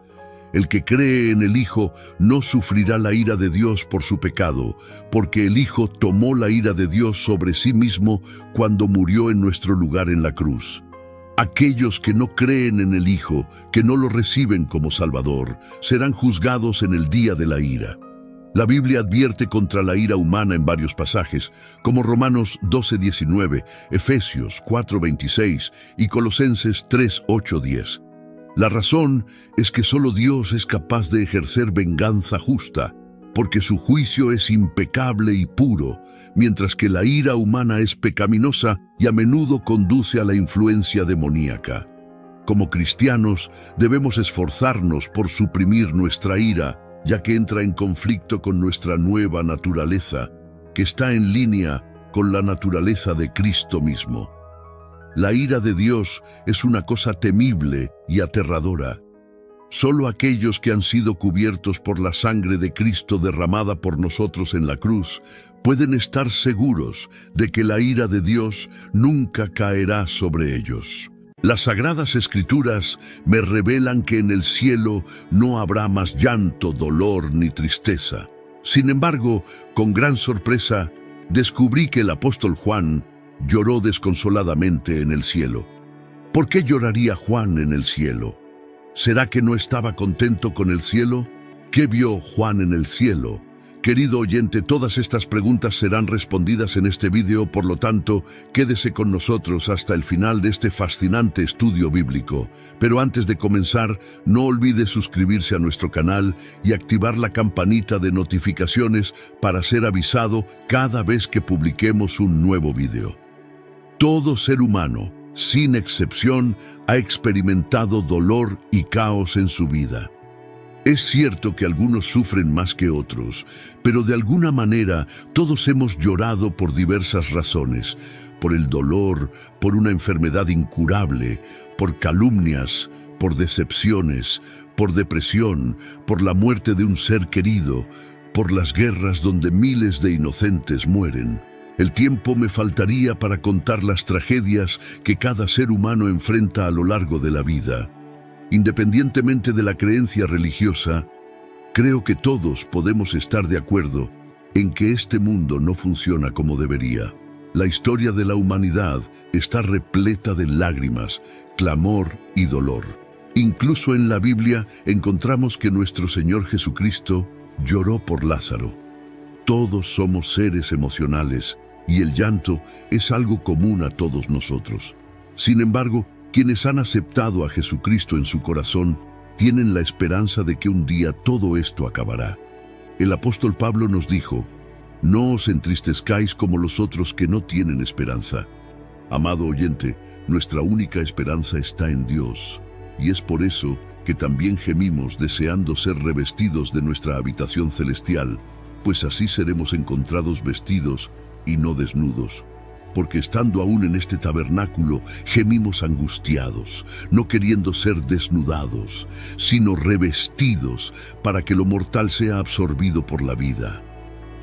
El que cree en el Hijo no sufrirá la ira de Dios por su pecado, porque el Hijo tomó la ira de Dios sobre sí mismo cuando murió en nuestro lugar en la cruz. Aquellos que no creen en el Hijo, que no lo reciben como Salvador, serán juzgados en el día de la ira. La Biblia advierte contra la ira humana en varios pasajes, como Romanos 12:19, Efesios 4:26 y Colosenses 3:8-10. La razón es que solo Dios es capaz de ejercer venganza justa, porque su juicio es impecable y puro, mientras que la ira humana es pecaminosa y a menudo conduce a la influencia demoníaca. Como cristianos, debemos esforzarnos por suprimir nuestra ira, ya que entra en conflicto con nuestra nueva naturaleza, que está en línea con la naturaleza de Cristo mismo. La ira de Dios es una cosa temible y aterradora. Solo aquellos que han sido cubiertos por la sangre de Cristo derramada por nosotros en la cruz pueden estar seguros de que la ira de Dios nunca caerá sobre ellos. Las Sagradas Escrituras me revelan que en el cielo no habrá más llanto, dolor ni tristeza. Sin embargo, con gran sorpresa, descubrí que el apóstol Juan lloró desconsoladamente en el cielo. ¿Por qué lloraría Juan en el cielo? ¿Será que no estaba contento con el cielo? ¿Qué vio Juan en el cielo? Querido oyente, todas estas preguntas serán respondidas en este vídeo, por lo tanto, quédese con nosotros hasta el final de este fascinante estudio bíblico. Pero antes de comenzar, no olvide suscribirse a nuestro canal y activar la campanita de notificaciones para ser avisado cada vez que publiquemos un nuevo vídeo. Todo ser humano, sin excepción, ha experimentado dolor y caos en su vida. Es cierto que algunos sufren más que otros, pero de alguna manera todos hemos llorado por diversas razones, por el dolor, por una enfermedad incurable, por calumnias, por decepciones, por depresión, por la muerte de un ser querido, por las guerras donde miles de inocentes mueren. El tiempo me faltaría para contar las tragedias que cada ser humano enfrenta a lo largo de la vida. Independientemente de la creencia religiosa, creo que todos podemos estar de acuerdo en que este mundo no funciona como debería. La historia de la humanidad está repleta de lágrimas, clamor y dolor. Incluso en la Biblia encontramos que nuestro Señor Jesucristo lloró por Lázaro. Todos somos seres emocionales y el llanto es algo común a todos nosotros. Sin embargo, quienes han aceptado a Jesucristo en su corazón tienen la esperanza de que un día todo esto acabará. El apóstol Pablo nos dijo: «No os entristezcáis como los otros que no tienen esperanza». Amado oyente, nuestra única esperanza está en Dios, y es por eso que también gemimos deseando ser revestidos de nuestra habitación celestial, pues así seremos encontrados vestidos y no desnudos. Porque estando aún en este tabernáculo, gemimos angustiados, no queriendo ser desnudados, sino revestidos para que lo mortal sea absorbido por la vida.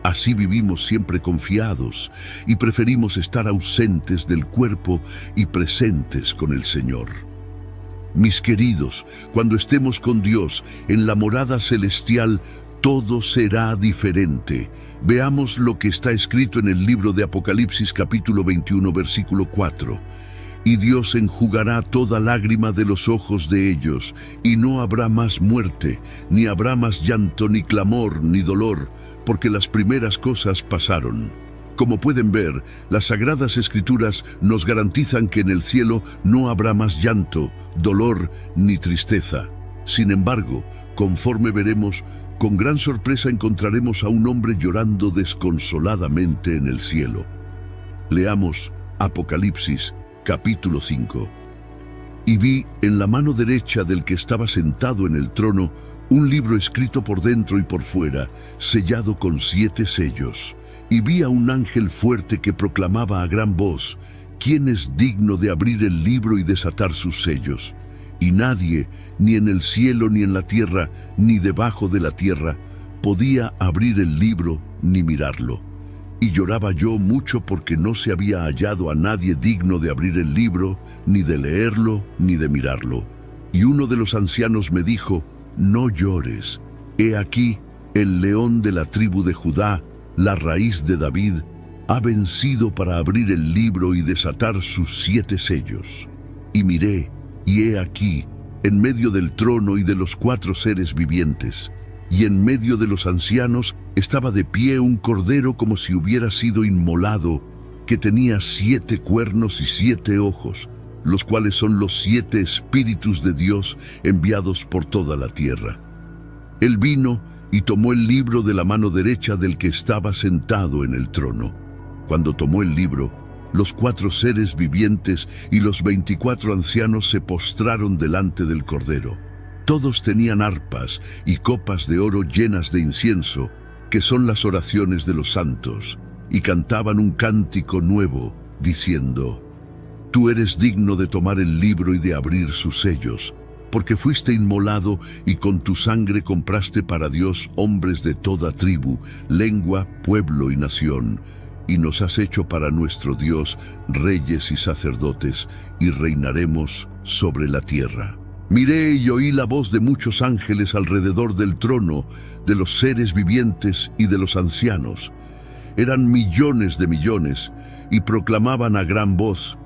Así vivimos siempre confiados y preferimos estar ausentes del cuerpo y presentes con el Señor. Mis queridos, cuando estemos con Dios en la morada celestial, todo será diferente. Veamos lo que está escrito en el libro de Apocalipsis capítulo 21, versículo 4. «Y Dios enjugará toda lágrima de los ojos de ellos, y no habrá más muerte, ni habrá más llanto, ni clamor, ni dolor, porque las primeras cosas pasaron». Como pueden ver, las Sagradas Escrituras nos garantizan que en el cielo no habrá más llanto, dolor, ni tristeza. Sin embargo, conforme veremos, con gran sorpresa encontraremos a un hombre llorando desconsoladamente en el cielo. Leamos Apocalipsis, capítulo 5. «Y vi en la mano derecha del que estaba sentado en el trono un libro escrito por dentro y por fuera, sellado con 7 sellos. Y vi a un ángel fuerte que proclamaba a gran voz: ¿Quién es digno de abrir el libro y desatar sus sellos? Y nadie, ni en el cielo, ni en la tierra, ni debajo de la tierra, podía abrir el libro ni mirarlo. Y lloraba yo mucho porque no se había hallado a nadie digno de abrir el libro, ni de leerlo, ni de mirarlo. Y uno de los ancianos me dijo: No llores. He aquí, el león de la tribu de Judá, la raíz de David, ha vencido para abrir el libro y desatar sus 7 sellos. Y miré, y he aquí, en medio del trono y de los 4 seres vivientes, y en medio de los ancianos estaba de pie un cordero como si hubiera sido inmolado, que tenía 7 cuernos y 7 ojos, los cuales son los 7 espíritus de Dios enviados por toda la tierra. Él vino y tomó el libro de la mano derecha del que estaba sentado en el trono. Cuando tomó el libro, los 4 seres vivientes y los 24 ancianos se postraron delante del Cordero. Todos tenían arpas y copas de oro llenas de incienso, que son las oraciones de los santos, y cantaban un cántico nuevo, diciendo: Tú eres digno de tomar el libro y de abrir sus sellos, porque fuiste inmolado y con tu sangre compraste para Dios hombres de toda tribu, lengua, pueblo y nación, y nos has hecho para nuestro Dios reyes y sacerdotes, y reinaremos sobre la tierra. Miré y oí la voz de muchos ángeles alrededor del trono, de los seres vivientes y de los ancianos. Eran millones de millones, y proclamaban a gran voz: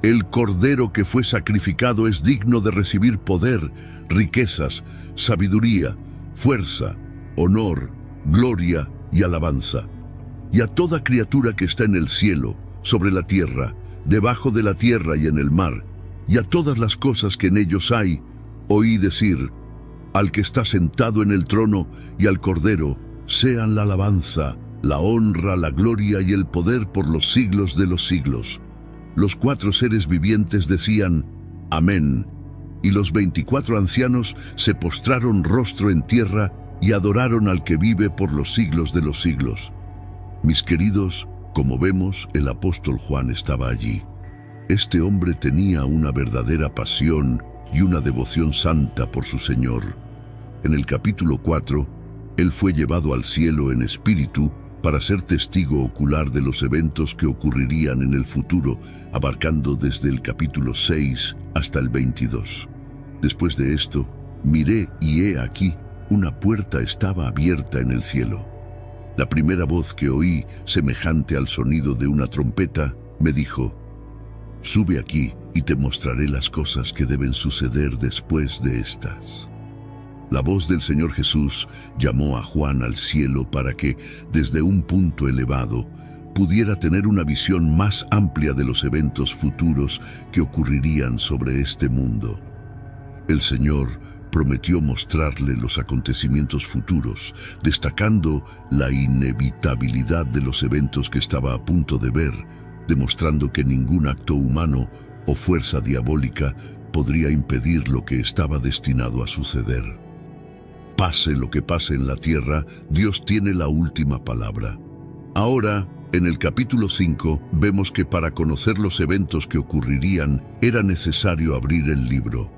el Cordero que fue sacrificado es digno de recibir poder, riquezas, sabiduría, fuerza, honor, gloria y alabanza. Y a toda criatura que está en el cielo, sobre la tierra, debajo de la tierra y en el mar, y a todas las cosas que en ellos hay, oí decir: al que está sentado en el trono y al Cordero, sean la alabanza, la honra, la gloria y el poder por los siglos de los siglos. Los 4 seres vivientes decían: Amén. Y los 24 ancianos se postraron rostro en tierra y adoraron al que vive por los siglos de los siglos. Mis queridos, como vemos, el apóstol Juan estaba allí. Este hombre tenía una verdadera pasión y una devoción santa por su Señor. En el capítulo 4, él fue llevado al cielo en espíritu para ser testigo ocular de los eventos que ocurrirían en el futuro, abarcando desde el capítulo 6 hasta el 22. Después de esto, miré y he aquí, una puerta estaba abierta en el cielo. La primera voz que oí, semejante al sonido de una trompeta, me dijo: sube aquí y te mostraré las cosas que deben suceder después de estas. La voz del Señor Jesús llamó a Juan al cielo para que, desde un punto elevado, pudiera tener una visión más amplia de los eventos futuros que ocurrirían sobre este mundo. El Señor prometió mostrarle los acontecimientos futuros, destacando la inevitabilidad de los eventos que estaba a punto de ver, demostrando que ningún acto humano o fuerza diabólica podría impedir lo que estaba destinado a suceder. Pase lo que pase en la tierra, Dios tiene la última palabra. Ahora, en el capítulo 5, vemos que para conocer los eventos que ocurrirían, era necesario abrir el libro.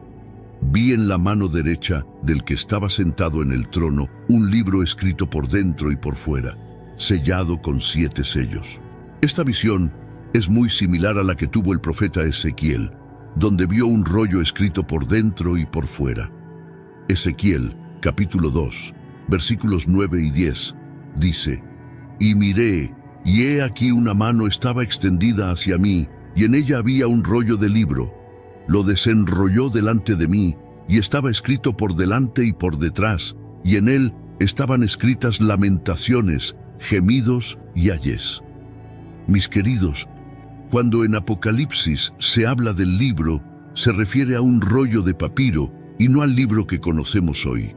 Vi en la mano derecha del que estaba sentado en el trono un libro escrito por dentro y por fuera, sellado con 7 sellos. Esta visión es muy similar a la que tuvo el profeta Ezequiel, donde vio un rollo escrito por dentro y por fuera. Ezequiel, capítulo 2, versículos 9 y 10, dice: y miré, y he aquí una mano estaba extendida hacia mí, y en ella había un rollo de libro. Lo desenrolló delante de mí, y estaba escrito por delante y por detrás, y en él estaban escritas lamentaciones, gemidos y ayes. Mis queridos, cuando en Apocalipsis se habla del libro, se refiere a un rollo de papiro y no al libro que conocemos hoy.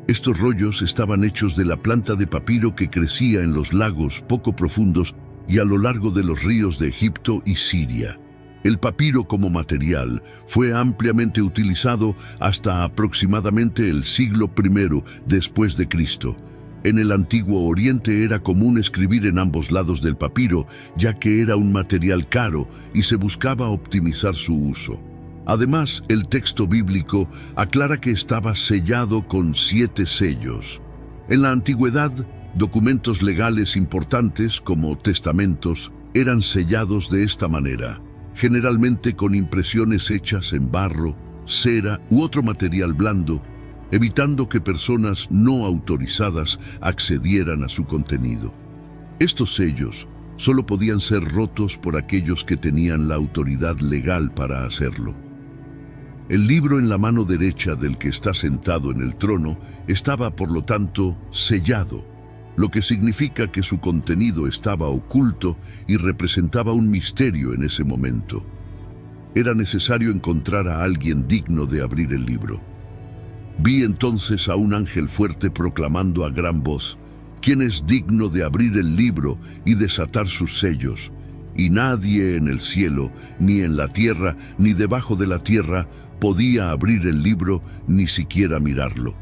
Estos rollos estaban hechos de la planta de papiro que crecía en los lagos poco profundos y a lo largo de los ríos de Egipto y Siria. El papiro como material fue ampliamente utilizado hasta aproximadamente el siglo I después de Cristo. En el Antiguo Oriente era común escribir en ambos lados del papiro, ya que era un material caro y se buscaba optimizar su uso. Además, el texto bíblico aclara que estaba sellado con 7 sellos. En la antigüedad, documentos legales importantes, como testamentos, eran sellados de esta manera, generalmente con impresiones hechas en barro, cera u otro material blando, evitando que personas no autorizadas accedieran a su contenido. Estos sellos solo podían ser rotos por aquellos que tenían la autoridad legal para hacerlo. El libro en la mano derecha del que está sentado en el trono estaba, por lo tanto, sellado, lo que significa que su contenido estaba oculto y representaba un misterio en ese momento. Era necesario encontrar a alguien digno de abrir el libro. Vi entonces a un ángel fuerte proclamando a gran voz: ¿quién es digno de abrir el libro y desatar sus sellos? Y nadie en el cielo, ni en la tierra, ni debajo de la tierra, podía abrir el libro, ni siquiera mirarlo.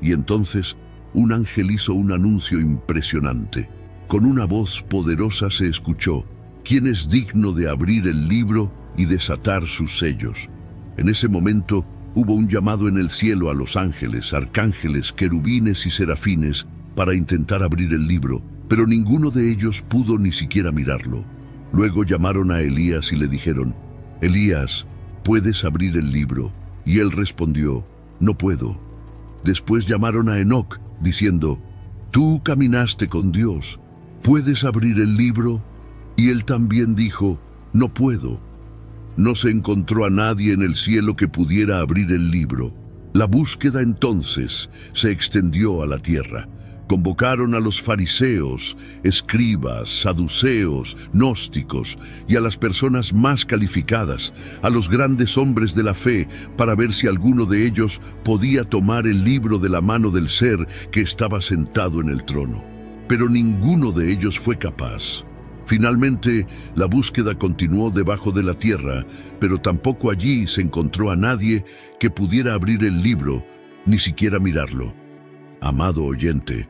Y entonces un ángel hizo un anuncio impresionante. Con una voz poderosa se escuchó: ¿quién es digno de abrir el libro y desatar sus sellos? En ese momento hubo un llamado en el cielo a los ángeles, arcángeles, querubines y serafines para intentar abrir el libro, pero ninguno de ellos pudo ni siquiera mirarlo. Luego llamaron a Elías y le dijeron: Elías, ¿puedes abrir el libro? Y él respondió, no puedo. Después llamaron a Enoc, diciendo, tú caminaste con Dios, ¿puedes abrir el libro? Y él también dijo, no puedo. No se encontró a nadie en el cielo que pudiera abrir el libro. La búsqueda entonces se extendió a la tierra. Convocaron a los fariseos, escribas, saduceos, gnósticos y a las personas más calificadas, a los grandes hombres de la fe, para ver si alguno de ellos podía tomar el libro de la mano del ser que estaba sentado en el trono. Pero ninguno de ellos fue capaz. Finalmente, la búsqueda continuó debajo de la tierra, pero tampoco allí se encontró a nadie que pudiera abrir el libro, ni siquiera mirarlo. Amado oyente,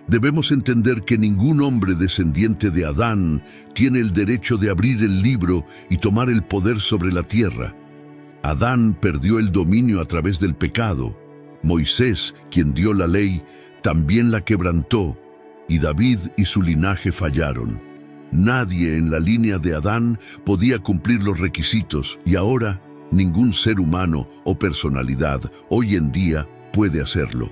debemos entender que ningún hombre descendiente de Adán tiene el derecho de abrir el libro y tomar el poder sobre la tierra. Adán perdió el dominio a través del pecado. Moisés, quien dio la ley, también la quebrantó, y David y su linaje fallaron. Nadie en la línea de Adán podía cumplir los requisitos, y ahora ningún ser humano o personalidad hoy en día puede hacerlo.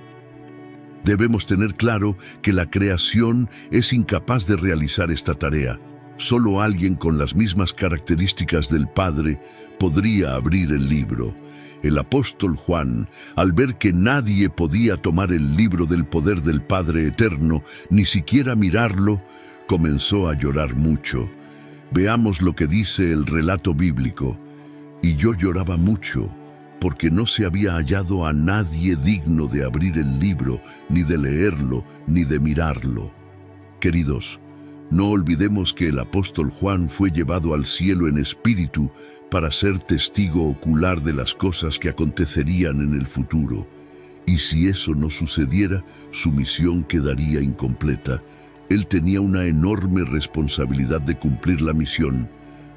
Debemos tener claro que la creación es incapaz de realizar esta tarea. Solo alguien con las mismas características del Padre podría abrir el libro. El apóstol Juan, al ver que nadie podía tomar el libro del poder del Padre Eterno, ni siquiera mirarlo, comenzó a llorar mucho. Veamos lo que dice el relato bíblico. Y yo lloraba mucho, porque no se había hallado a nadie digno de abrir el libro, ni de leerlo, ni de mirarlo. Queridos, no olvidemos que el apóstol Juan fue llevado al cielo en espíritu para ser testigo ocular de las cosas que acontecerían en el futuro. Y si eso no sucediera, su misión quedaría incompleta. Él tenía una enorme responsabilidad de cumplir la misión,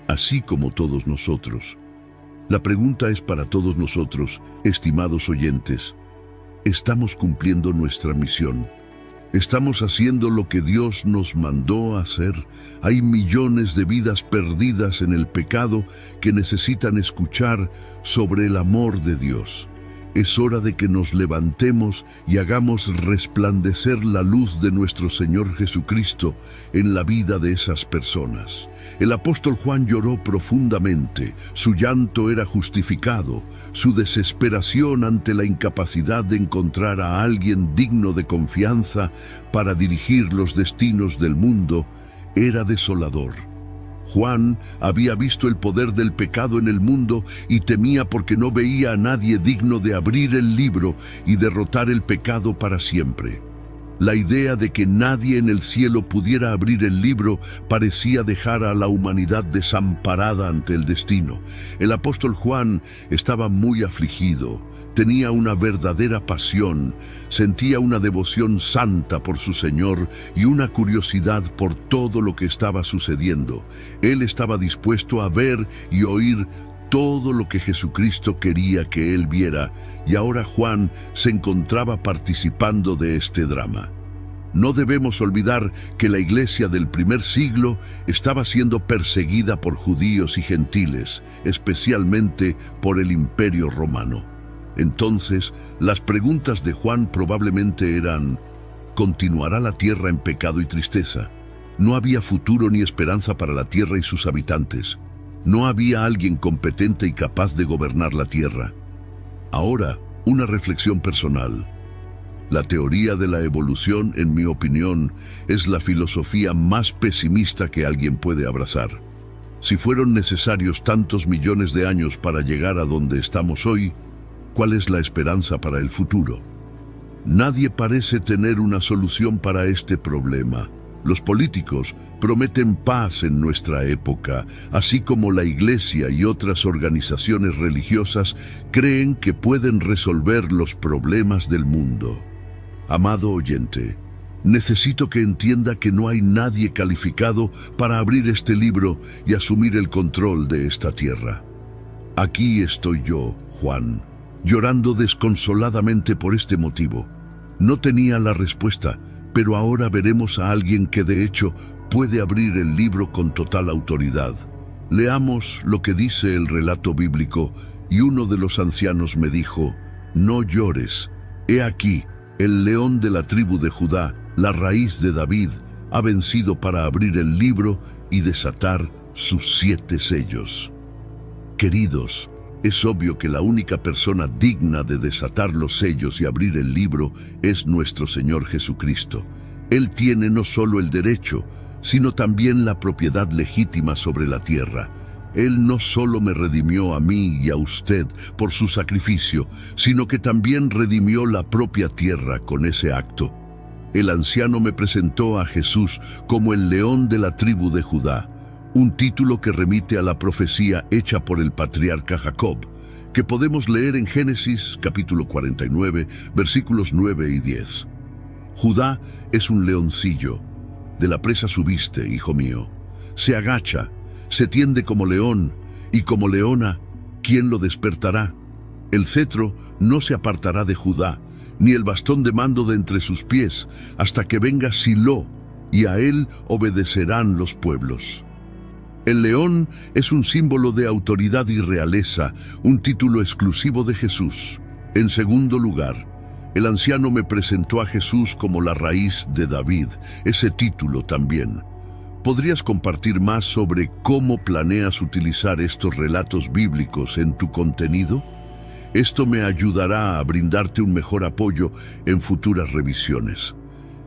así como todos nosotros. La pregunta es para todos nosotros, estimados oyentes. ¿Estamos cumpliendo nuestra misión? ¿Estamos haciendo lo que Dios nos mandó a hacer? Hay millones de vidas perdidas en el pecado que necesitan escuchar sobre el amor de Dios. Es hora de que nos levantemos y hagamos resplandecer la luz de nuestro Señor Jesucristo en la vida de esas personas. El apóstol Juan lloró profundamente, su llanto era justificado, su desesperación ante la incapacidad de encontrar a alguien digno de confianza para dirigir los destinos del mundo era desolador. Juan había visto el poder del pecado en el mundo y temía porque no veía a nadie digno de abrir el libro y derrotar el pecado para siempre. La idea de que nadie en el cielo pudiera abrir el libro parecía dejar a la humanidad desamparada ante el destino. El apóstol Juan estaba muy afligido, tenía una verdadera pasión, sentía una devoción santa por su Señor y una curiosidad por todo lo que estaba sucediendo. Él estaba dispuesto a ver y oír todo lo que Jesucristo quería que él viera, y ahora Juan se encontraba participando de este drama. No debemos olvidar que la iglesia del primer siglo estaba siendo perseguida por judíos y gentiles, especialmente por el Imperio Romano. Entonces, las preguntas de Juan probablemente eran: ¿continuará la tierra en pecado y tristeza? No había futuro ni esperanza para la tierra y sus habitantes. No había alguien competente y capaz de gobernar la tierra. Ahora, una reflexión personal. La teoría de la evolución, en mi opinión, es la filosofía más pesimista que alguien puede abrazar. Si fueron necesarios tantos millones de años para llegar a donde estamos hoy, ¿cuál es la esperanza para el futuro? Nadie parece tener una solución para este problema. Los políticos prometen paz en nuestra época, así como la Iglesia y otras organizaciones religiosas creen que pueden resolver los problemas del mundo. Amado oyente, necesito que entienda que no hay nadie calificado para abrir este libro y asumir el control de esta tierra. Aquí estoy yo, Juan, llorando desconsoladamente por este motivo. No tenía la respuesta, pero ahora veremos a alguien que de hecho puede abrir el libro con total autoridad. Leamos lo que dice el relato bíblico y uno de los ancianos me dijo: «No llores, he aquí, el león de la tribu de Judá, la raíz de David, ha vencido para abrir el libro y desatar sus 7 sellos». Queridos, es obvio que la única persona digna de desatar los sellos y abrir el libro es nuestro Señor Jesucristo. Él tiene no solo el derecho, sino también la propiedad legítima sobre la tierra. Él no solo me redimió a mí y a usted por su sacrificio, sino que también redimió la propia tierra con ese acto. El anciano me presentó a Jesús como el león de la tribu de Judá, un título que remite a la profecía hecha por el patriarca Jacob, que podemos leer en Génesis capítulo 49, versículos 9 y 10. Judá es un leoncillo. De la presa subiste, hijo mío. Se agacha, se tiende como león, y como leona, ¿quién lo despertará? El cetro no se apartará de Judá, ni el bastón de mando de entre sus pies, hasta que venga Silo, y a él obedecerán los pueblos. El león es un símbolo de autoridad y realeza, un título exclusivo de Jesús. En segundo lugar, el anciano me presentó a Jesús como la raíz de David, ese título también. ¿Podrías compartir más sobre cómo planeas utilizar estos relatos bíblicos en tu contenido? Esto me ayudará a brindarte un mejor apoyo en futuras revisiones.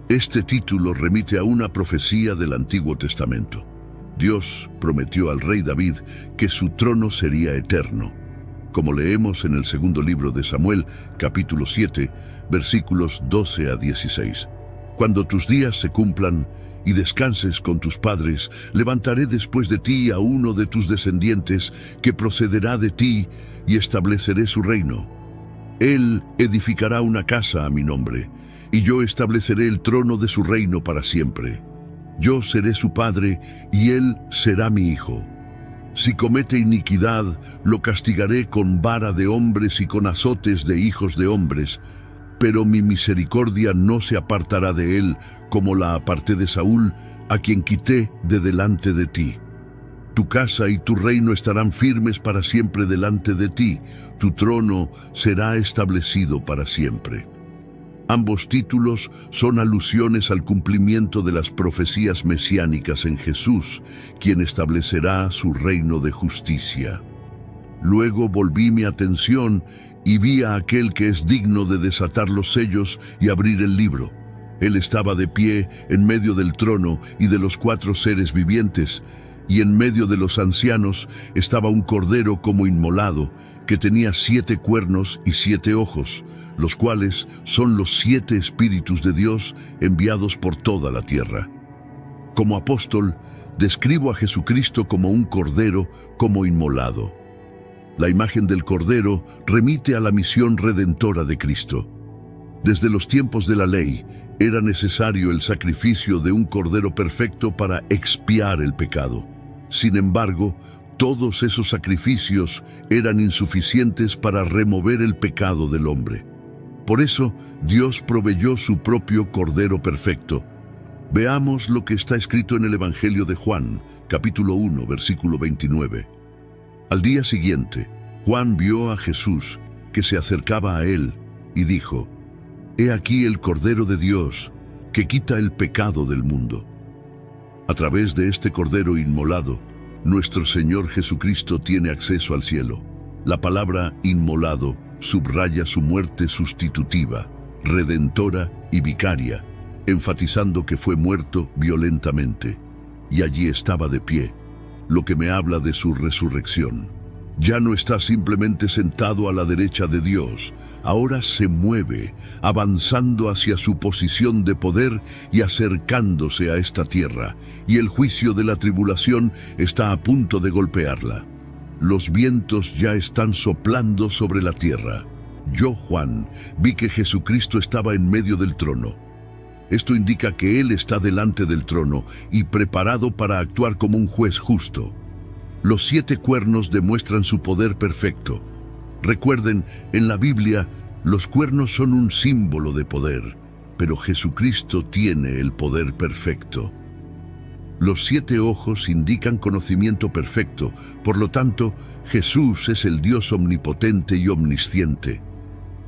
Este título remite a una profecía del Antiguo Testamento. Dios prometió al rey David que su trono sería eterno, como leemos en el segundo libro de Samuel, capítulo 7, versículos 12 a 16. Cuando tus días se cumplan y descanses con tus padres, levantaré después de ti a uno de tus descendientes que procederá de ti y estableceré su reino. Él edificará una casa a mi nombre, y yo estableceré el trono de su reino para siempre. Yo seré su padre y él será mi hijo. Si comete iniquidad, lo castigaré con vara de hombres y con azotes de hijos de hombres, pero mi misericordia no se apartará de él, como la aparté de Saúl, a quien quité de delante de ti. Tu casa y tu reino estarán firmes para siempre delante de ti, tu trono será establecido para siempre. Ambos títulos son alusiones al cumplimiento de las profecías mesiánicas en Jesús, quien establecerá su reino de justicia. Luego volví mi atención y vi a aquel que es digno de desatar los sellos y abrir el libro. Él estaba de pie en medio del trono y de los 4 seres vivientes, y en medio de los ancianos estaba un cordero como inmolado, que tenía 7 cuernos y 7 ojos, los cuales son los 7 espíritus de Dios enviados por toda la tierra. Como apóstol, describo a Jesucristo como un cordero, como inmolado. La imagen del cordero remite a la misión redentora de Cristo. Desde los tiempos de la ley, era necesario el sacrificio de un cordero perfecto para expiar el pecado. Sin embargo, todos esos sacrificios eran insuficientes para remover el pecado del hombre. Por eso, Dios proveyó su propio Cordero perfecto. Veamos lo que está escrito en el Evangelio de Juan, capítulo 1, versículo 29. Al día siguiente, Juan vio a Jesús, que se acercaba a él, y dijo: «He aquí el Cordero de Dios, que quita el pecado del mundo». A través de este Cordero inmolado, nuestro Señor Jesucristo tiene acceso al cielo. La palabra inmolado subraya su muerte sustitutiva, redentora y vicaria, enfatizando que fue muerto violentamente, y allí estaba de pie, lo que me habla de su resurrección. Ya no está simplemente sentado a la derecha de Dios, ahora se mueve, avanzando hacia su posición de poder y acercándose a esta tierra, y el juicio de la tribulación está a punto de golpearla. Los vientos ya están soplando sobre la tierra. Yo, Juan, vi que Jesucristo estaba en medio del trono. Esto indica que Él está delante del trono y preparado para actuar como un juez justo. Los 7 cuernos demuestran su poder perfecto. Recuerden, en la Biblia, los cuernos son un símbolo de poder, pero Jesucristo tiene el poder perfecto. Los 7 ojos indican conocimiento perfecto, por lo tanto, Jesús es el Dios omnipotente y omnisciente.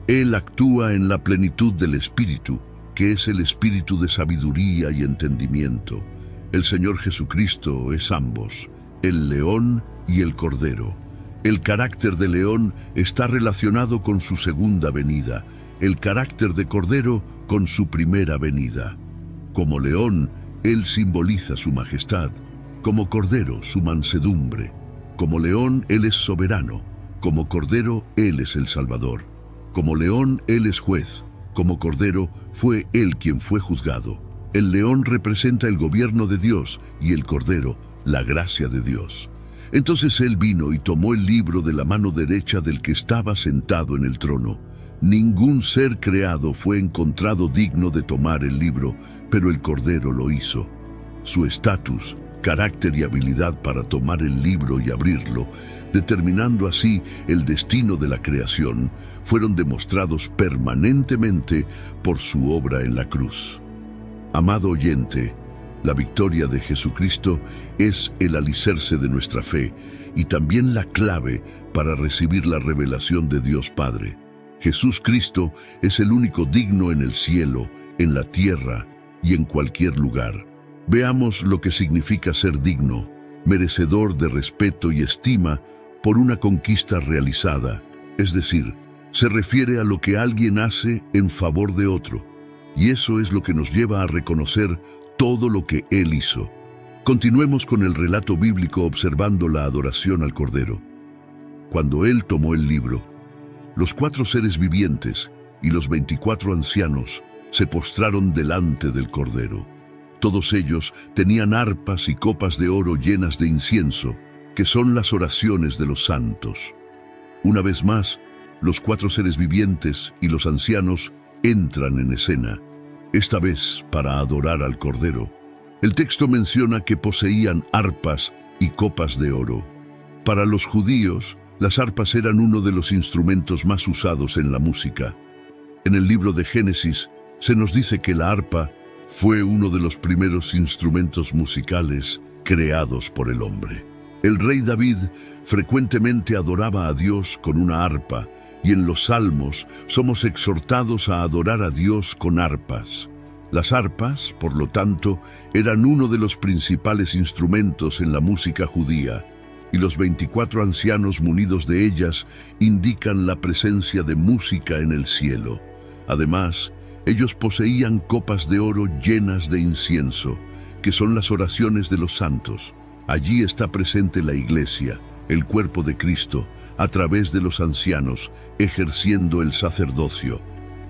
Él actúa en la plenitud del Espíritu, que es el espíritu de sabiduría y entendimiento. El Señor Jesucristo es ambos, el león y el cordero. El carácter de león está relacionado con su segunda venida, el carácter de cordero con su primera venida. Como león, Él simboliza su majestad, como cordero su mansedumbre. Como león, Él es soberano, como cordero, Él es el Salvador. Como león, Él es juez, como cordero, fue Él quien fue juzgado. El león representa el gobierno de Dios y el cordero, la gracia de Dios. Entonces Él vino y tomó el libro de la mano derecha del que estaba sentado en el trono. Ningún ser creado fue encontrado digno de tomar el libro, pero el Cordero lo hizo. Su estatus, carácter y habilidad para tomar el libro y abrirlo, determinando así el destino de la creación, fueron demostrados permanentemente por su obra en la cruz. Amado oyente, la victoria de Jesucristo es el alicerce de nuestra fe y también la clave para recibir la revelación de Dios Padre. Jesús Cristo es el único digno en el cielo, en la tierra y en cualquier lugar. Veamos lo que significa ser digno, merecedor de respeto y estima por una conquista realizada, es decir, se refiere a lo que alguien hace en favor de otro, y eso es lo que nos lleva a reconocer todo lo que Él hizo. Continuemos con el relato bíblico observando la adoración al Cordero. Cuando Él tomó el libro, los 4 seres vivientes y los 24 ancianos se postraron delante del Cordero. Todos ellos tenían arpas y copas de oro llenas de incienso, que son las oraciones de los santos. Una vez más, los 4 seres vivientes y los ancianos entran en escena, esta vez para adorar al Cordero. El texto menciona que poseían arpas y copas de oro. Para los judíos, las arpas eran uno de los instrumentos más usados en la música. En el libro de Génesis se nos dice que la arpa fue uno de los primeros instrumentos musicales creados por el hombre. El rey David frecuentemente adoraba a Dios con una arpa, y en los Salmos somos exhortados a adorar a Dios con arpas. Las arpas, por lo tanto, eran uno de los principales instrumentos en la música judía, y los 24 ancianos munidos de ellas indican la presencia de música en el cielo. Además, ellos poseían copas de oro llenas de incienso, que son las oraciones de los santos. Allí está presente la Iglesia, el cuerpo de Cristo, a través de los ancianos, ejerciendo el sacerdocio.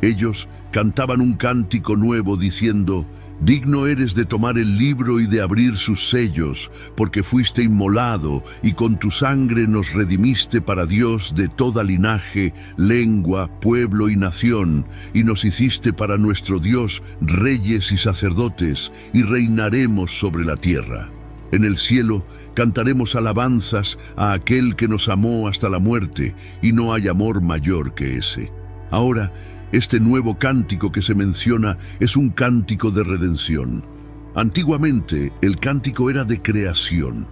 Ellos cantaban un cántico nuevo diciendo: «Digno eres de tomar el libro y de abrir sus sellos, porque fuiste inmolado y con tu sangre nos redimiste para Dios de toda linaje, lengua, pueblo y nación, y nos hiciste para nuestro Dios reyes y sacerdotes, y reinaremos sobre la tierra. En el cielo cantaremos alabanzas a aquel que nos amó hasta la muerte, y no hay amor mayor que ese». Ahora, este nuevo cántico que se menciona es un cántico de redención. Antiguamente, el cántico era de creación.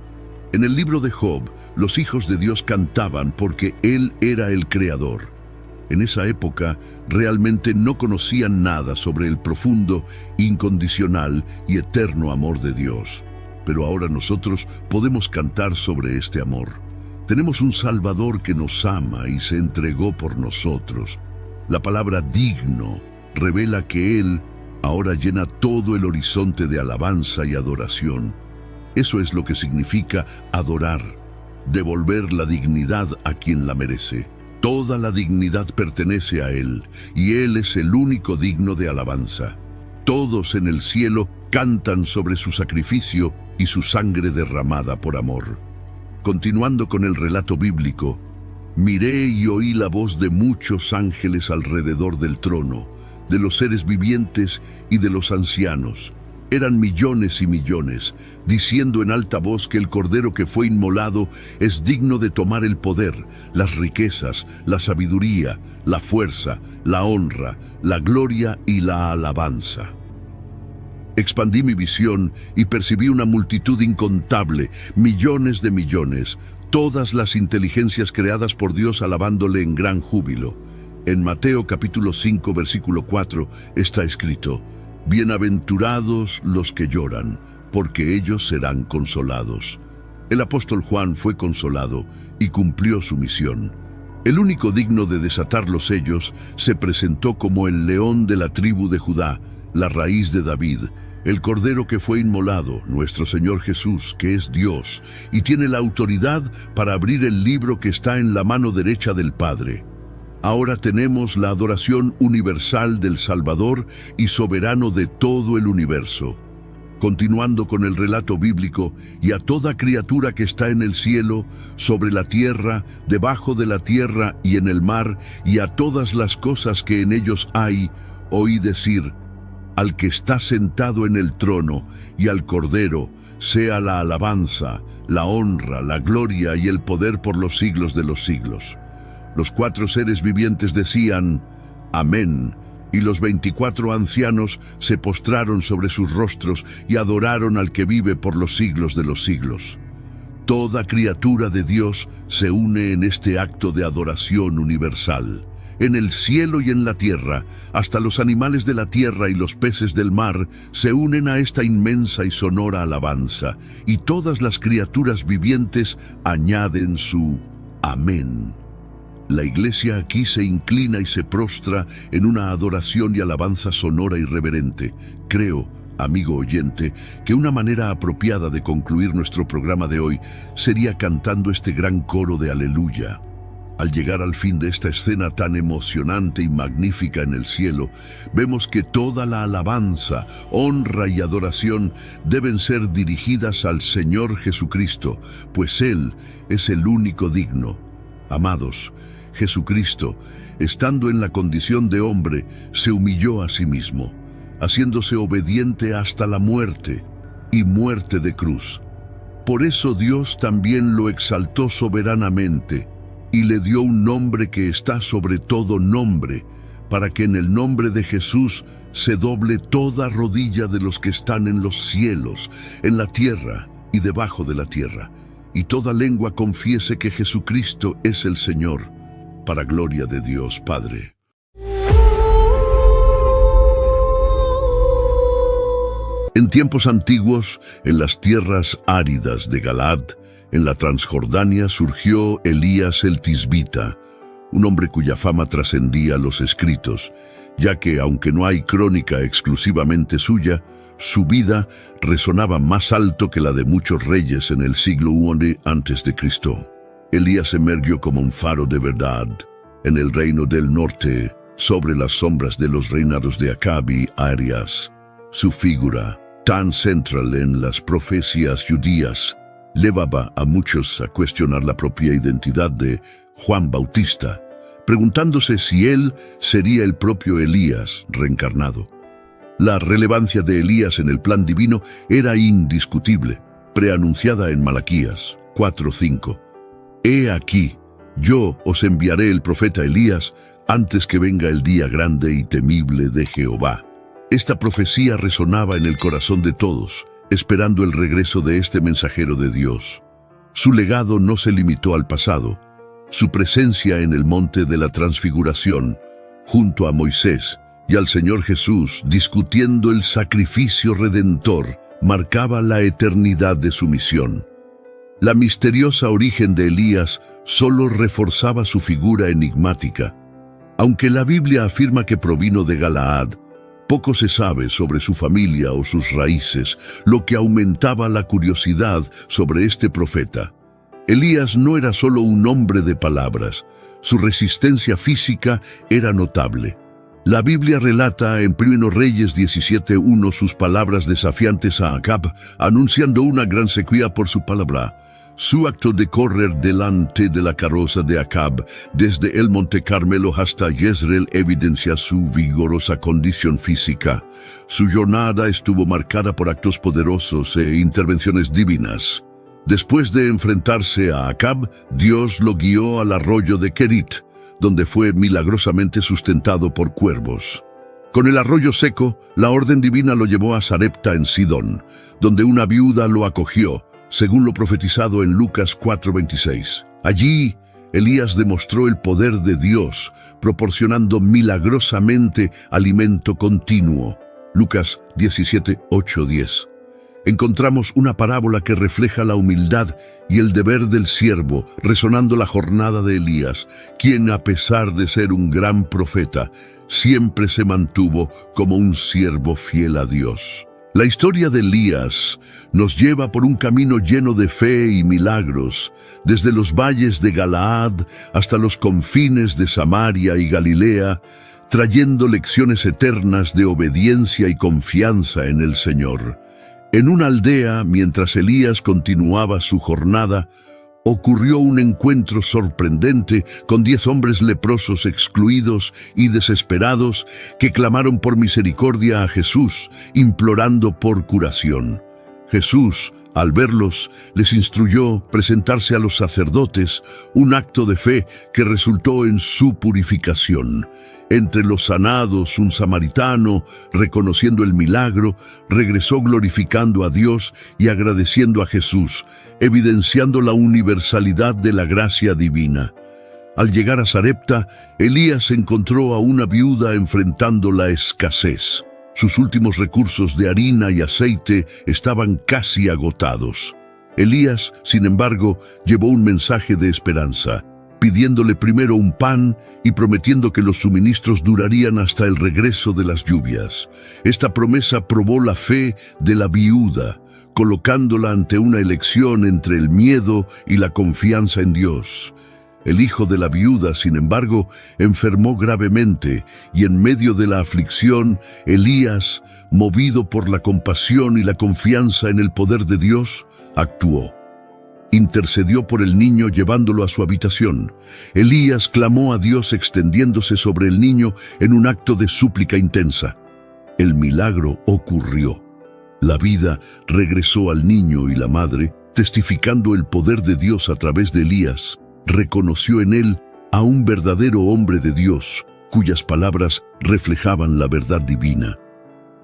En el libro de Job, los hijos de Dios cantaban porque Él era el creador. En esa época, realmente no conocían nada sobre el profundo, incondicional y eterno amor de Dios. Pero ahora nosotros podemos cantar sobre este amor. Tenemos un Salvador que nos ama y se entregó por nosotros. La palabra digno revela que Él ahora llena todo el horizonte de alabanza y adoración. Eso es lo que significa adorar, devolver la dignidad a quien la merece. Toda la dignidad pertenece a Él, y Él es el único digno de alabanza. Todos en el cielo cantan sobre su sacrificio y su sangre derramada por amor. Continuando con el relato bíblico, miré y oí la voz de muchos ángeles alrededor del trono, de los seres vivientes y de los ancianos. Eran millones y millones, diciendo en alta voz que el Cordero que fue inmolado es digno de tomar el poder, las riquezas, la sabiduría, la fuerza, la honra, la gloria y la alabanza. Expandí mi visión y percibí una multitud incontable, millones de millones, todas las inteligencias creadas por Dios alabándole en gran júbilo. En Mateo capítulo 5, versículo 4 está escrito: Bienaventurados los que lloran, porque ellos serán consolados. El apóstol Juan fue consolado y cumplió su misión. El único digno de desatar los sellos se presentó como el león de la tribu de Judá, la raíz de David, el cordero que fue inmolado, nuestro Señor Jesús, que es Dios, y tiene la autoridad para abrir el libro que está en la mano derecha del Padre. Ahora tenemos la adoración universal del Salvador y soberano de todo el universo. Continuando con el relato bíblico, y a toda criatura que está en el cielo, sobre la tierra, debajo de la tierra y en el mar, y a todas las cosas que en ellos hay, oí decir: al que está sentado en el trono y al Cordero, sea la alabanza, la honra, la gloria y el poder por los siglos de los siglos. Los 4 seres vivientes decían: Amén. Y los 24 ancianos se postraron sobre sus rostros y adoraron al que vive por los siglos de los siglos. Toda criatura de Dios se une en este acto de adoración universal. En el cielo y en la tierra, hasta los animales de la tierra y los peces del mar se unen a esta inmensa y sonora alabanza, y todas las criaturas vivientes añaden su amén. La iglesia aquí se inclina y se prostra en una adoración y alabanza sonora y reverente. Creo, amigo oyente, que una manera apropiada de concluir nuestro programa de hoy sería cantando este gran coro de aleluya. Al llegar al fin de esta escena tan emocionante y magnífica en el cielo, vemos que toda la alabanza, honra y adoración deben ser dirigidas al Señor Jesucristo, pues Él es el único digno. Amados, Jesucristo, estando en la condición de hombre, se humilló a sí mismo, haciéndose obediente hasta la muerte, y muerte de cruz. Por eso Dios también lo exaltó soberanamente, y le dio un nombre que está sobre todo nombre, para que en el nombre de Jesús se doble toda rodilla de los que están en los cielos, en la tierra y debajo de la tierra, y toda lengua confiese que Jesucristo es el Señor, para gloria de Dios Padre. En tiempos antiguos, en las tierras áridas de Galaad, en la Transjordania, surgió Elías el Tisbita, un hombre cuya fama trascendía los escritos, ya que, aunque no hay crónica exclusivamente suya, su vida resonaba más alto que la de muchos reyes en el siglo I a.C. Elías emergió como un faro de verdad en el reino del norte, sobre las sombras de los reinados de Acab y Arias. Su figura, tan central en las profecías judías, llevaba a muchos a cuestionar la propia identidad de Juan Bautista, preguntándose si él sería el propio Elías reencarnado. La relevancia de Elías en el plan divino era indiscutible, preanunciada en Malaquías 4:5. He aquí, yo os enviaré el profeta Elías antes que venga el día grande y temible de Jehová. Esta profecía resonaba en el corazón de todos, esperando el regreso de este mensajero de Dios. Su legado no se limitó al pasado. Su presencia en el monte de la Transfiguración, junto a Moisés y al Señor Jesús discutiendo el sacrificio redentor, marcaba la eternidad de su misión. La misteriosa origen de Elías solo reforzaba su figura enigmática. Aunque la Biblia afirma que provino de Galaad, poco se sabe sobre su familia o sus raíces, lo que aumentaba la curiosidad sobre este profeta. Elías no era solo un hombre de palabras, su resistencia física era notable. La Biblia relata en 1 Reyes 17:1 sus palabras desafiantes a Acab, anunciando una gran sequía por su palabra. Su acto de correr delante de la carroza de Acab desde el Monte Carmelo hasta Jezreel evidencia su vigorosa condición física. Su jornada estuvo marcada por actos poderosos e intervenciones divinas. Después de enfrentarse a Acab, Dios lo guió al arroyo de Kerit, donde fue milagrosamente sustentado por cuervos. Con el arroyo seco, la orden divina lo llevó a Sarepta en Sidón, donde una viuda lo acogió, según lo profetizado en Lucas 4:26. Allí, Elías demostró el poder de Dios, proporcionando milagrosamente alimento continuo. Lucas 17:8-10. Encontramos una parábola que refleja la humildad y el deber del siervo, resonando la jornada de Elías, quien, a pesar de ser un gran profeta, siempre se mantuvo como un siervo fiel a Dios. La historia de Elías nos lleva por un camino lleno de fe y milagros, desde los valles de Galaad hasta los confines de Samaria y Galilea, trayendo lecciones eternas de obediencia y confianza en el Señor. En una aldea, mientras Elías continuaba su jornada, ocurrió un encuentro sorprendente con 10 hombres leprosos excluidos y desesperados que clamaron por misericordia a Jesús, implorando por curación. Jesús, al verlos, les instruyó presentarse a los sacerdotes, un acto de fe que resultó en su purificación. Entre los sanados, un samaritano, reconociendo el milagro, regresó glorificando a Dios y agradeciendo a Jesús, evidenciando la universalidad de la gracia divina. Al llegar a Sarepta, Elías encontró a una viuda enfrentando la escasez. Sus últimos recursos de harina y aceite estaban casi agotados. Elías, sin embargo, llevó un mensaje de esperanza, pidiéndole primero un pan y prometiendo que los suministros durarían hasta el regreso de las lluvias. Esta promesa probó la fe de la viuda, colocándola ante una elección entre el miedo y la confianza en Dios. El hijo de la viuda, sin embargo, enfermó gravemente y en medio de la aflicción, Elías, movido por la compasión y la confianza en el poder de Dios, actuó. Intercedió por el niño llevándolo a su habitación. Elías clamó a Dios extendiéndose sobre el niño en un acto de súplica intensa. El milagro ocurrió. La vida regresó al niño y la madre, testificando el poder de Dios a través de Elías, reconoció en él a un verdadero hombre de Dios, cuyas palabras reflejaban la verdad divina.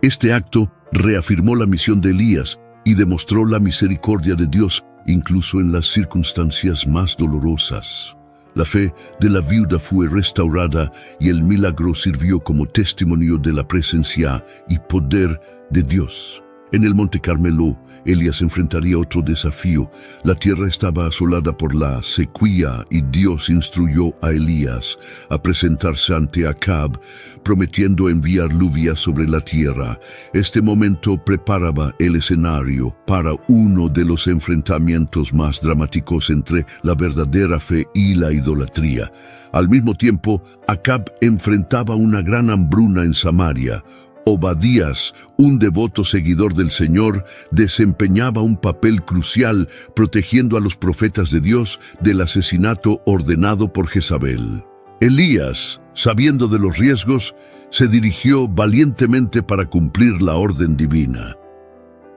Este acto reafirmó la misión de Elías y demostró la misericordia de Dios incluso en las circunstancias más dolorosas. La fe de la viuda fue restaurada y el milagro sirvió como testimonio de la presencia y poder de Dios. En el Monte Carmelo, Elías enfrentaría otro desafío. La tierra estaba asolada por la sequía y Dios instruyó a Elías a presentarse ante Acab, prometiendo enviar lluvia sobre la tierra. Este momento preparaba el escenario para uno de los enfrentamientos más dramáticos entre la verdadera fe y la idolatría. Al mismo tiempo, Acab enfrentaba una gran hambruna en Samaria. Obadías, un devoto seguidor del Señor, desempeñaba un papel crucial protegiendo a los profetas de Dios del asesinato ordenado por Jezabel. Elías, sabiendo de los riesgos, se dirigió valientemente para cumplir la orden divina.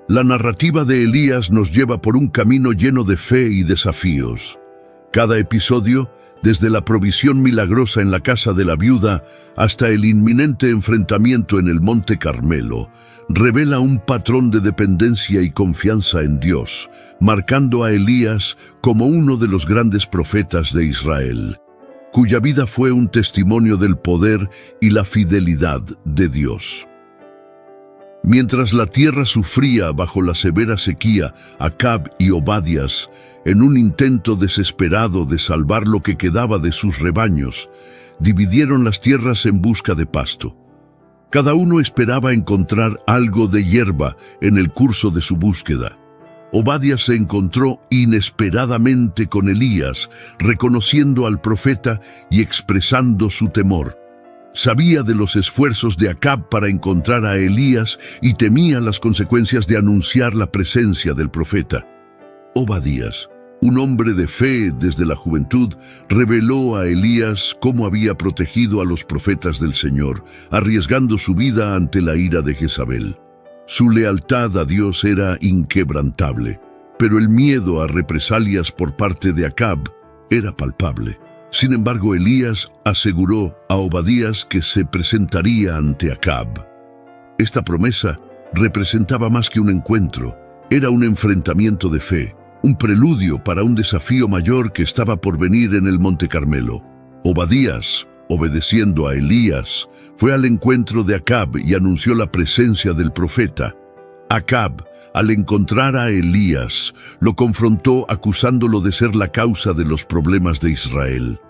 La narrativa de Elías nos lleva por un camino lleno de fe y desafíos. Cada episodio, desde la provisión milagrosa en la casa de la viuda hasta el inminente enfrentamiento en el Monte Carmelo, revela un patrón de dependencia y confianza en Dios, marcando a Elías como uno de los grandes profetas de Israel, cuya vida fue un testimonio del poder y la fidelidad de Dios. Mientras la tierra sufría bajo la severa sequía, Acab y Obadías, en un intento desesperado de salvar lo que quedaba de sus rebaños, dividieron las tierras en busca de pasto. Cada uno esperaba encontrar algo de hierba en el curso de su búsqueda. Obadías se encontró inesperadamente con Elías, reconociendo al profeta y expresando su temor. Sabía de los esfuerzos de Acab para encontrar a Elías y temía las consecuencias de anunciar la presencia del profeta. Obadías, un hombre de fe desde la juventud, reveló a Elías cómo había protegido a los profetas del Señor, arriesgando su vida ante la ira de Jezabel. Su lealtad a Dios era inquebrantable, pero el miedo a represalias por parte de Acab era palpable. Sin embargo, Elías aseguró a Obadías que se presentaría ante Acab. Esta promesa representaba más que un encuentro, era un enfrentamiento de fe, un preludio para un desafío mayor que estaba por venir en el Monte Carmelo. Obadías, obedeciendo a Elías, fue al encuentro de Acab y anunció la presencia del profeta. Acab, al encontrar a Elías, lo confrontó acusándolo de ser la causa de los problemas de Israel.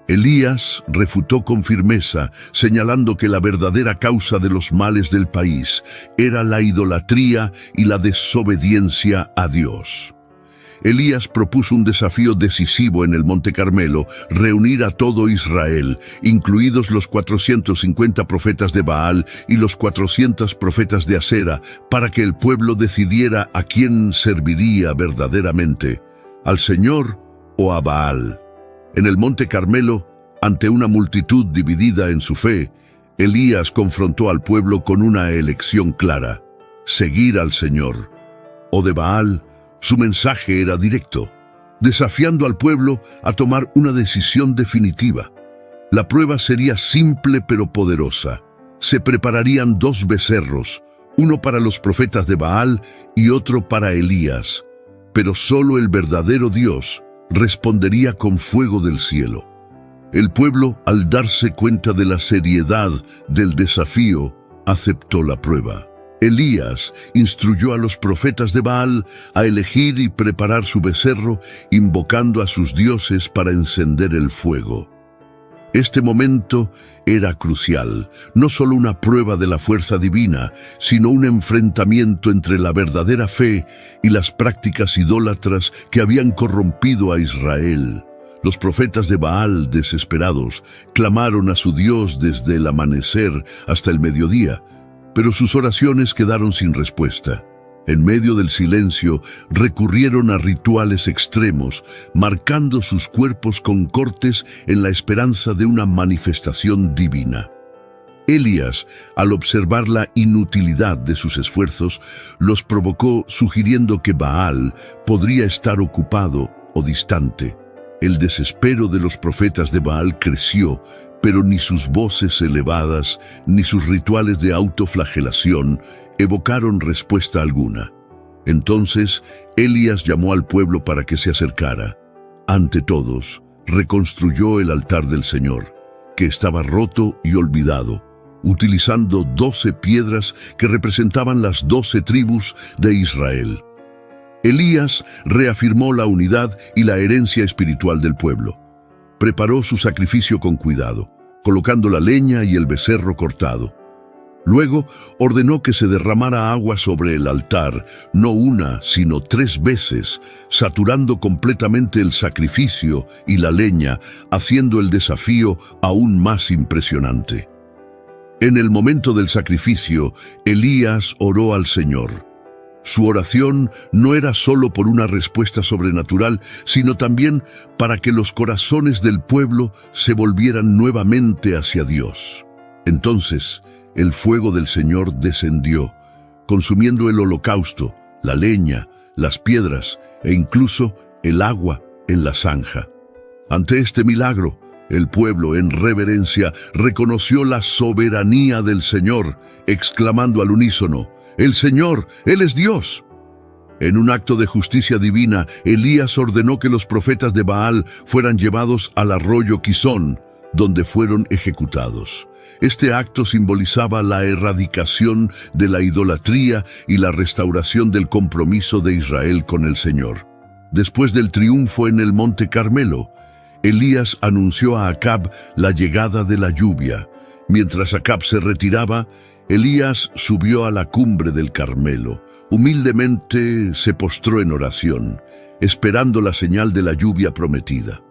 Elías refutó con firmeza, señalando que la verdadera causa de los males del país era la idolatría y la desobediencia a Dios. Elías propuso un desafío decisivo en el Monte Carmelo: reunir a todo Israel, incluidos los 450 profetas de Baal y los 400 profetas de Asera, para que el pueblo decidiera a quién serviría verdaderamente, al Señor o a Baal. En el Monte Carmelo, ante una multitud dividida en su fe, Elías confrontó al pueblo con una elección clara: seguir al Señor o de Baal. Su mensaje era directo, desafiando al pueblo a tomar una decisión definitiva. La prueba sería simple pero poderosa. Se prepararían 2 becerros, uno para los profetas de Baal y otro para Elías. Pero solo el verdadero Dios respondería con fuego del cielo. El pueblo, al darse cuenta de la seriedad del desafío, aceptó la prueba. Elías instruyó a los profetas de Baal a elegir y preparar su becerro, invocando a sus dioses para encender el fuego. Este momento era crucial, no solo una prueba de la fuerza divina, sino un enfrentamiento entre la verdadera fe y las prácticas idólatras que habían corrompido a Israel. Los profetas de Baal, desesperados, clamaron a su Dios desde el amanecer hasta el mediodía, pero sus oraciones quedaron sin respuesta. En medio del silencio, recurrieron a rituales extremos, marcando sus cuerpos con cortes en la esperanza de una manifestación divina. Elías, al observar la inutilidad de sus esfuerzos, los provocó sugiriendo que Baal podría estar ocupado o distante. El desespero de los profetas de Baal creció, pero ni sus voces elevadas ni sus rituales de autoflagelación evocaron respuesta alguna. Entonces, Elías llamó al pueblo para que se acercara. Ante todos, reconstruyó el altar del Señor, que estaba roto y olvidado, utilizando 12 piedras que representaban las 12 tribus de Israel. Elías reafirmó la unidad y la herencia espiritual del pueblo. Preparó su sacrificio con cuidado, colocando la leña y el becerro cortado. Luego ordenó que se derramara agua sobre el altar, no una, sino 3 veces, saturando completamente el sacrificio y la leña, haciendo el desafío aún más impresionante. En el momento del sacrificio, Elías oró al Señor. Su oración no era solo por una respuesta sobrenatural, sino también para que los corazones del pueblo se volvieran nuevamente hacia Dios. Entonces, el fuego del Señor descendió, consumiendo el holocausto, la leña, las piedras e incluso el agua en la zanja. Ante este milagro, el pueblo, en reverencia, reconoció la soberanía del Señor, exclamando al unísono: «¡El Señor, Él es Dios!». En un acto de justicia divina, Elías ordenó que los profetas de Baal fueran llevados al arroyo Quizón, donde fueron ejecutados. Este acto simbolizaba la erradicación de la idolatría y la restauración del compromiso de Israel con el Señor. Después del triunfo en el Monte Carmelo, Elías anunció a Acab la llegada de la lluvia. Mientras Acab se retiraba, Elías subió a la cumbre del Carmelo. Humildemente se postró en oración, esperando la señal de la lluvia prometida.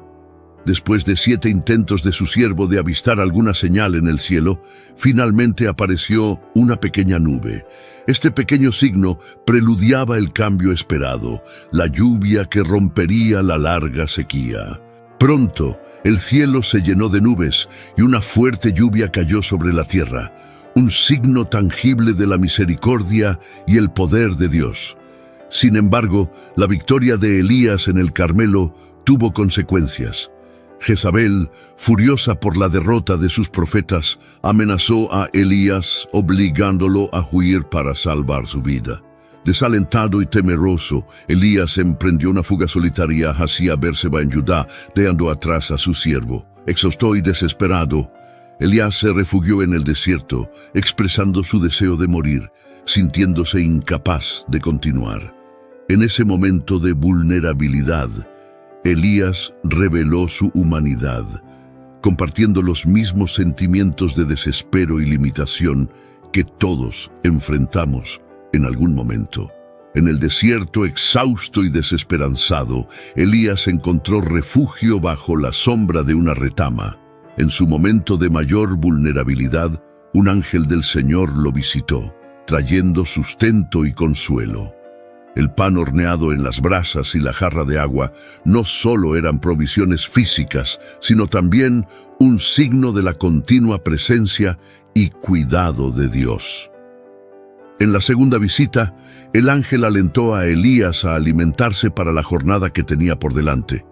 Después de 7 intentos de su siervo de avistar alguna señal en el cielo, finalmente apareció una pequeña nube. Este pequeño signo preludiaba el cambio esperado, la lluvia que rompería la larga sequía. Pronto, el cielo se llenó de nubes y una fuerte lluvia cayó sobre la tierra, un signo tangible de la misericordia y el poder de Dios. Sin embargo, la victoria de Elías en el Carmelo tuvo consecuencias. Jezabel, furiosa por la derrota de sus profetas, amenazó a Elías, obligándolo a huir para salvar su vida. Desalentado y temeroso, Elías emprendió una fuga solitaria hacia Berseba en Judá, dejando atrás a su siervo. Exhausto y desesperado, Elías se refugió en el desierto, expresando su deseo de morir, sintiéndose incapaz de continuar. En ese momento de vulnerabilidad, Elías reveló su humanidad, compartiendo los mismos sentimientos de desespero y limitación que todos enfrentamos en algún momento. En el desierto, exhausto y desesperanzado, Elías encontró refugio bajo la sombra de una retama. En su momento de mayor vulnerabilidad, un ángel del Señor lo visitó, trayendo sustento y consuelo. El pan horneado en las brasas y la jarra de agua no solo eran provisiones físicas, sino también un signo de la continua presencia y cuidado de Dios. En la segunda visita, el ángel alentó a Elías a alimentarse para la jornada que tenía por delante.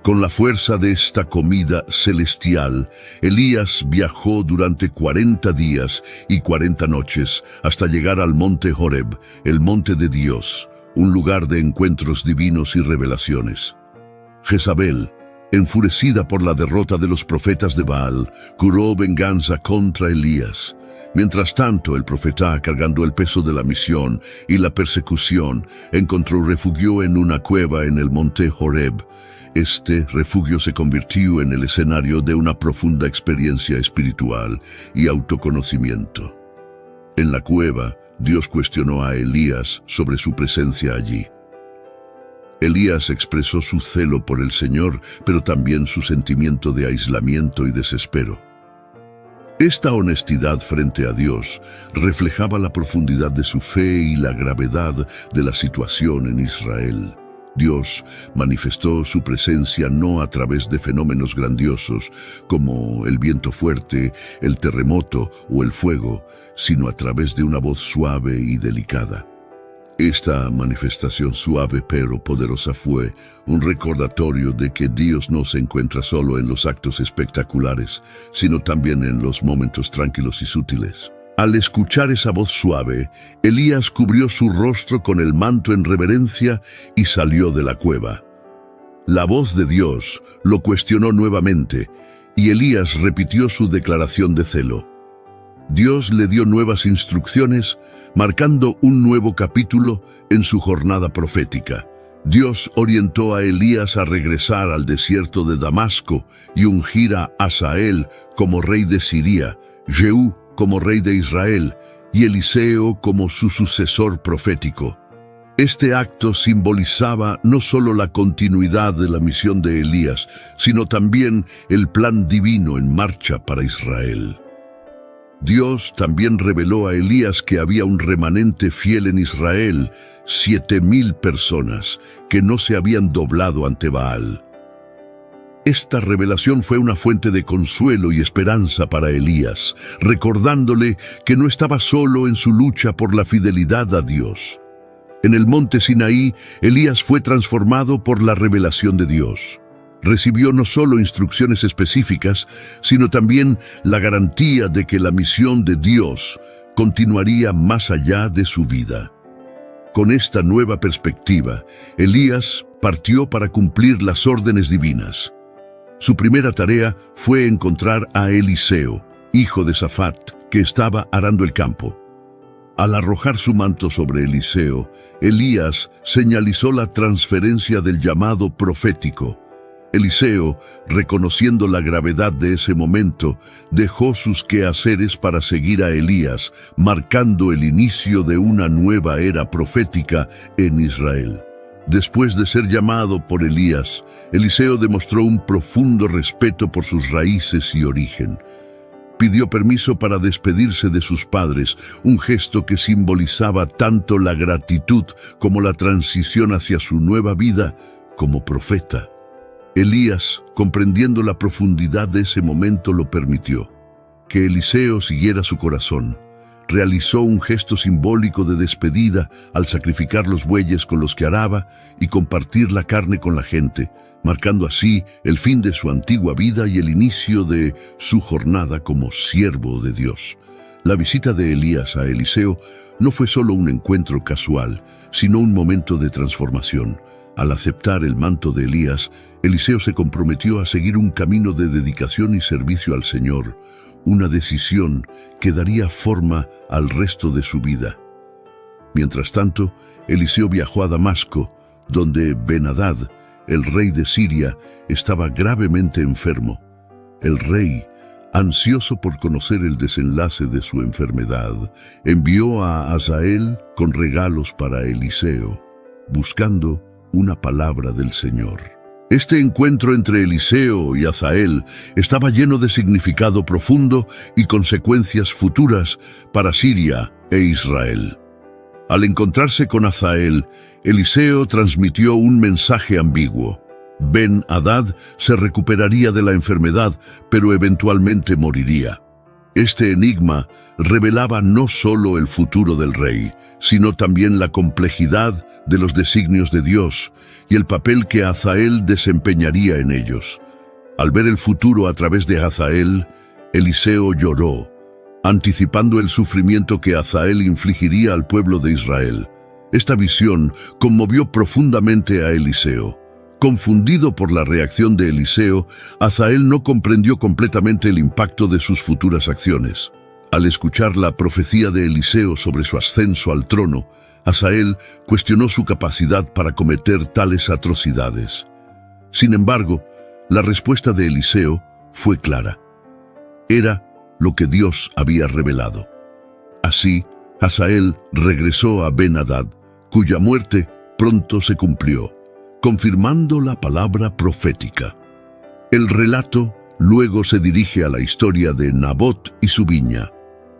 Con la fuerza de esta comida celestial, Elías viajó durante 40 días y 40 noches hasta llegar al monte Horeb, el monte de Dios, un lugar de encuentros divinos y revelaciones. Jezabel, enfurecida por la derrota de los profetas de Baal, juró venganza contra Elías. Mientras tanto, el profeta, cargando el peso de la misión y la persecución, encontró refugio en una cueva en el monte Horeb. Este refugio se convirtió en el escenario de una profunda experiencia espiritual y autoconocimiento. En la cueva, Dios cuestionó a Elías sobre su presencia allí. Elías expresó su celo por el Señor, pero también su sentimiento de aislamiento y desespero. Esta honestidad frente a Dios reflejaba la profundidad de su fe y la gravedad de la situación en Israel. Dios manifestó su presencia no a través de fenómenos grandiosos como el viento fuerte, el terremoto o el fuego, sino a través de una voz suave y delicada. Esta manifestación suave pero poderosa fue un recordatorio de que Dios no se encuentra solo en los actos espectaculares, sino también en los momentos tranquilos y sutiles. Al escuchar esa voz suave, Elías cubrió su rostro con el manto en reverencia y salió de la cueva. La voz de Dios lo cuestionó nuevamente, y Elías repitió su declaración de celo. Dios le dio nuevas instrucciones, marcando un nuevo capítulo en su jornada profética. Dios orientó a Elías a regresar al desierto de Damasco y ungir a Hazael como rey de Siria, Jehú como rey de Israel y Eliseo como su sucesor profético. Este acto simbolizaba no solo la continuidad de la misión de Elías, sino también el plan divino en marcha para Israel. Dios también reveló a Elías que había un remanente fiel en Israel, 7,000 personas, que no se habían doblado ante Baal. Esta revelación fue una fuente de consuelo y esperanza para Elías, recordándole que no estaba solo en su lucha por la fidelidad a Dios. En el monte Sinaí, Elías fue transformado por la revelación de Dios. Recibió no solo instrucciones específicas, sino también la garantía de que la misión de Dios continuaría más allá de su vida. Con esta nueva perspectiva, Elías partió para cumplir las órdenes divinas. Su primera tarea fue encontrar a Eliseo, hijo de Safat, que estaba arando el campo. Al arrojar su manto sobre Eliseo, Elías señalizó la transferencia del llamado profético. Eliseo, reconociendo la gravedad de ese momento, dejó sus quehaceres para seguir a Elías, marcando el inicio de una nueva era profética en Israel. Después de ser llamado por Elías, Eliseo demostró un profundo respeto por sus raíces y origen. Pidió permiso para despedirse de sus padres, un gesto que simbolizaba tanto la gratitud como la transición hacia su nueva vida como profeta. Elías, comprendiendo la profundidad de ese momento, lo permitió. Que Eliseo siguiera su corazón, realizó un gesto simbólico de despedida al sacrificar los bueyes con los que araba y compartir la carne con la gente, marcando así el fin de su antigua vida y el inicio de su jornada como siervo de Dios. La visita de Elías a Eliseo no fue solo un encuentro casual, sino un momento de transformación. Al aceptar el manto de Elías, Eliseo se comprometió a seguir un camino de dedicación y servicio al Señor, una decisión que daría forma al resto de su vida. Mientras tanto, Eliseo viajó a Damasco, donde Ben-Hadad, el rey de Siria, estaba gravemente enfermo. El rey, ansioso por conocer el desenlace de su enfermedad, envió a Hazael con regalos para Eliseo, buscando una palabra del Señor. Este encuentro entre Eliseo y Hazael estaba lleno de significado profundo y consecuencias futuras para Siria e Israel. Al encontrarse con Hazael, Eliseo transmitió un mensaje ambiguo. Ben-Hadad se recuperaría de la enfermedad, pero eventualmente moriría. Este enigma revelaba no solo el futuro del rey, sino también la complejidad de los designios de Dios y el papel que Hazael desempeñaría en ellos. Al ver el futuro a través de Hazael, Eliseo lloró, anticipando el sufrimiento que Hazael infligiría al pueblo de Israel. Esta visión conmovió profundamente a Eliseo. Confundido por la reacción de Eliseo, Hazael no comprendió completamente el impacto de sus futuras acciones. Al escuchar la profecía de Eliseo sobre su ascenso al trono, Hazael cuestionó su capacidad para cometer tales atrocidades. Sin embargo, la respuesta de Eliseo fue clara. Era lo que Dios había revelado. Así, Hazael regresó a Ben-Hadad, cuya muerte pronto se cumplió, confirmando la palabra profética. El relato luego se dirige a la historia de Nabot y su viña.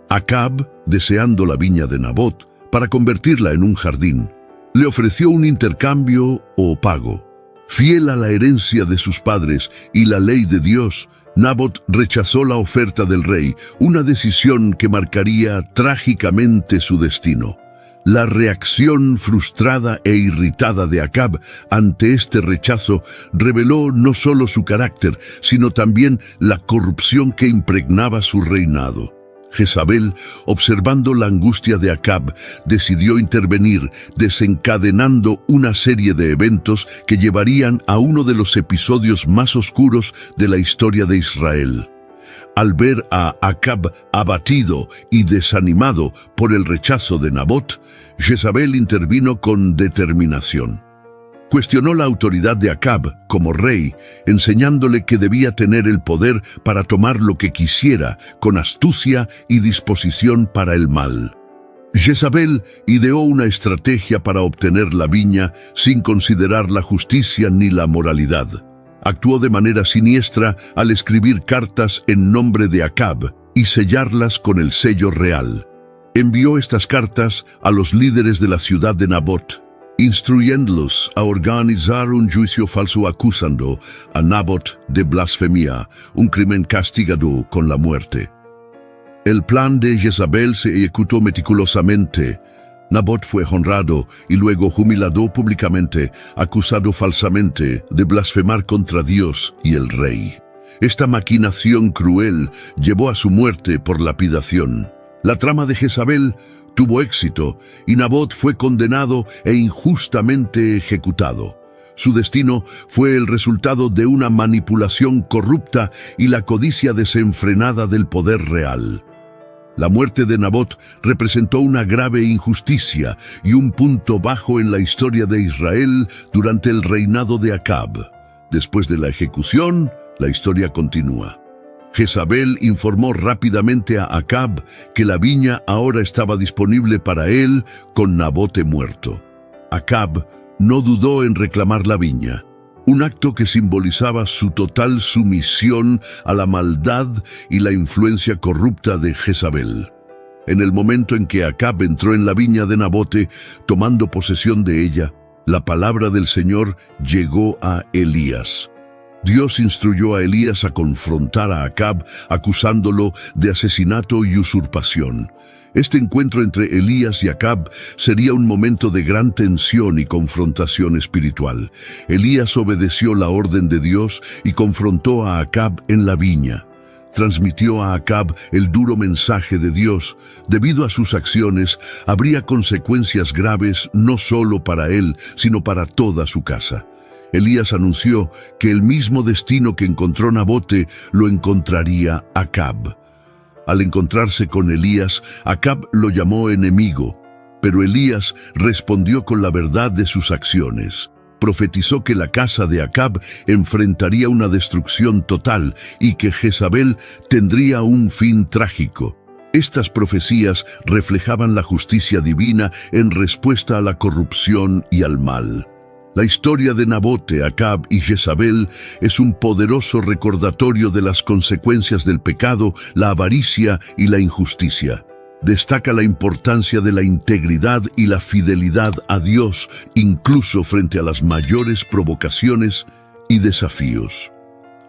Acab, deseando la viña de Nabot para convertirla en un jardín, le ofreció un intercambio o pago. Fiel a la herencia de sus padres y la ley de Dios, Nabot rechazó la oferta del rey, una decisión que marcaría trágicamente su destino. La reacción frustrada e irritada de Acab ante este rechazo reveló no solo su carácter, sino también la corrupción que impregnaba su reinado. Jezabel, observando la angustia de Acab, decidió intervenir, desencadenando una serie de eventos que llevarían a uno de los episodios más oscuros de la historia de Israel. Al ver a Acab abatido y desanimado por el rechazo de Nabot, Jezabel intervino con determinación. Cuestionó la autoridad de Acab como rey, enseñándole que debía tener el poder para tomar lo que quisiera, con astucia y disposición para el mal. Jezabel ideó una estrategia para obtener la viña sin considerar la justicia ni la moralidad. Actuó de manera siniestra al escribir cartas en nombre de Acab y sellarlas con el sello real. Envió estas cartas a los líderes de la ciudad de Nabot, instruyéndolos a organizar un juicio falso acusando a Nabot de blasfemia, un crimen castigado con la muerte. El plan de Jezabel se ejecutó meticulosamente. Nabot fue honrado y luego humillado públicamente, acusado falsamente de blasfemar contra Dios y el rey. Esta maquinación cruel llevó a su muerte por lapidación. La trama de Jezabel tuvo éxito y Nabot fue condenado e injustamente ejecutado. Su destino fue el resultado de una manipulación corrupta y la codicia desenfrenada del poder real. La muerte de Nabot representó una grave injusticia y un punto bajo en la historia de Israel durante el reinado de Acab. Después de la ejecución, la historia continúa. Jezabel informó rápidamente a Acab que la viña ahora estaba disponible para él con Nabote muerto. Acab no dudó en reclamar la viña, un acto que simbolizaba su total sumisión a la maldad y la influencia corrupta de Jezabel. En el momento en que Acab entró en la viña de Nabote, tomando posesión de ella, la palabra del Señor llegó a Elías. Dios instruyó a Elías a confrontar a Acab, acusándolo de asesinato y usurpación. Este encuentro entre Elías y Acab sería un momento de gran tensión y confrontación espiritual. Elías obedeció la orden de Dios y confrontó a Acab en la viña. Transmitió a Acab el duro mensaje de Dios. Debido a sus acciones, habría consecuencias graves no solo para él, sino para toda su casa. Elías anunció que el mismo destino que encontró Nabote lo encontraría Acab. Al encontrarse con Elías, Acab lo llamó enemigo, pero Elías respondió con la verdad de sus acciones. Profetizó que la casa de Acab enfrentaría una destrucción total y que Jezabel tendría un fin trágico. Estas profecías reflejaban la justicia divina en respuesta a la corrupción y al mal. La historia de Nabote, Acab y Jezabel es un poderoso recordatorio de las consecuencias del pecado, la avaricia y la injusticia. Destaca la importancia de la integridad y la fidelidad a Dios, incluso frente a las mayores provocaciones y desafíos.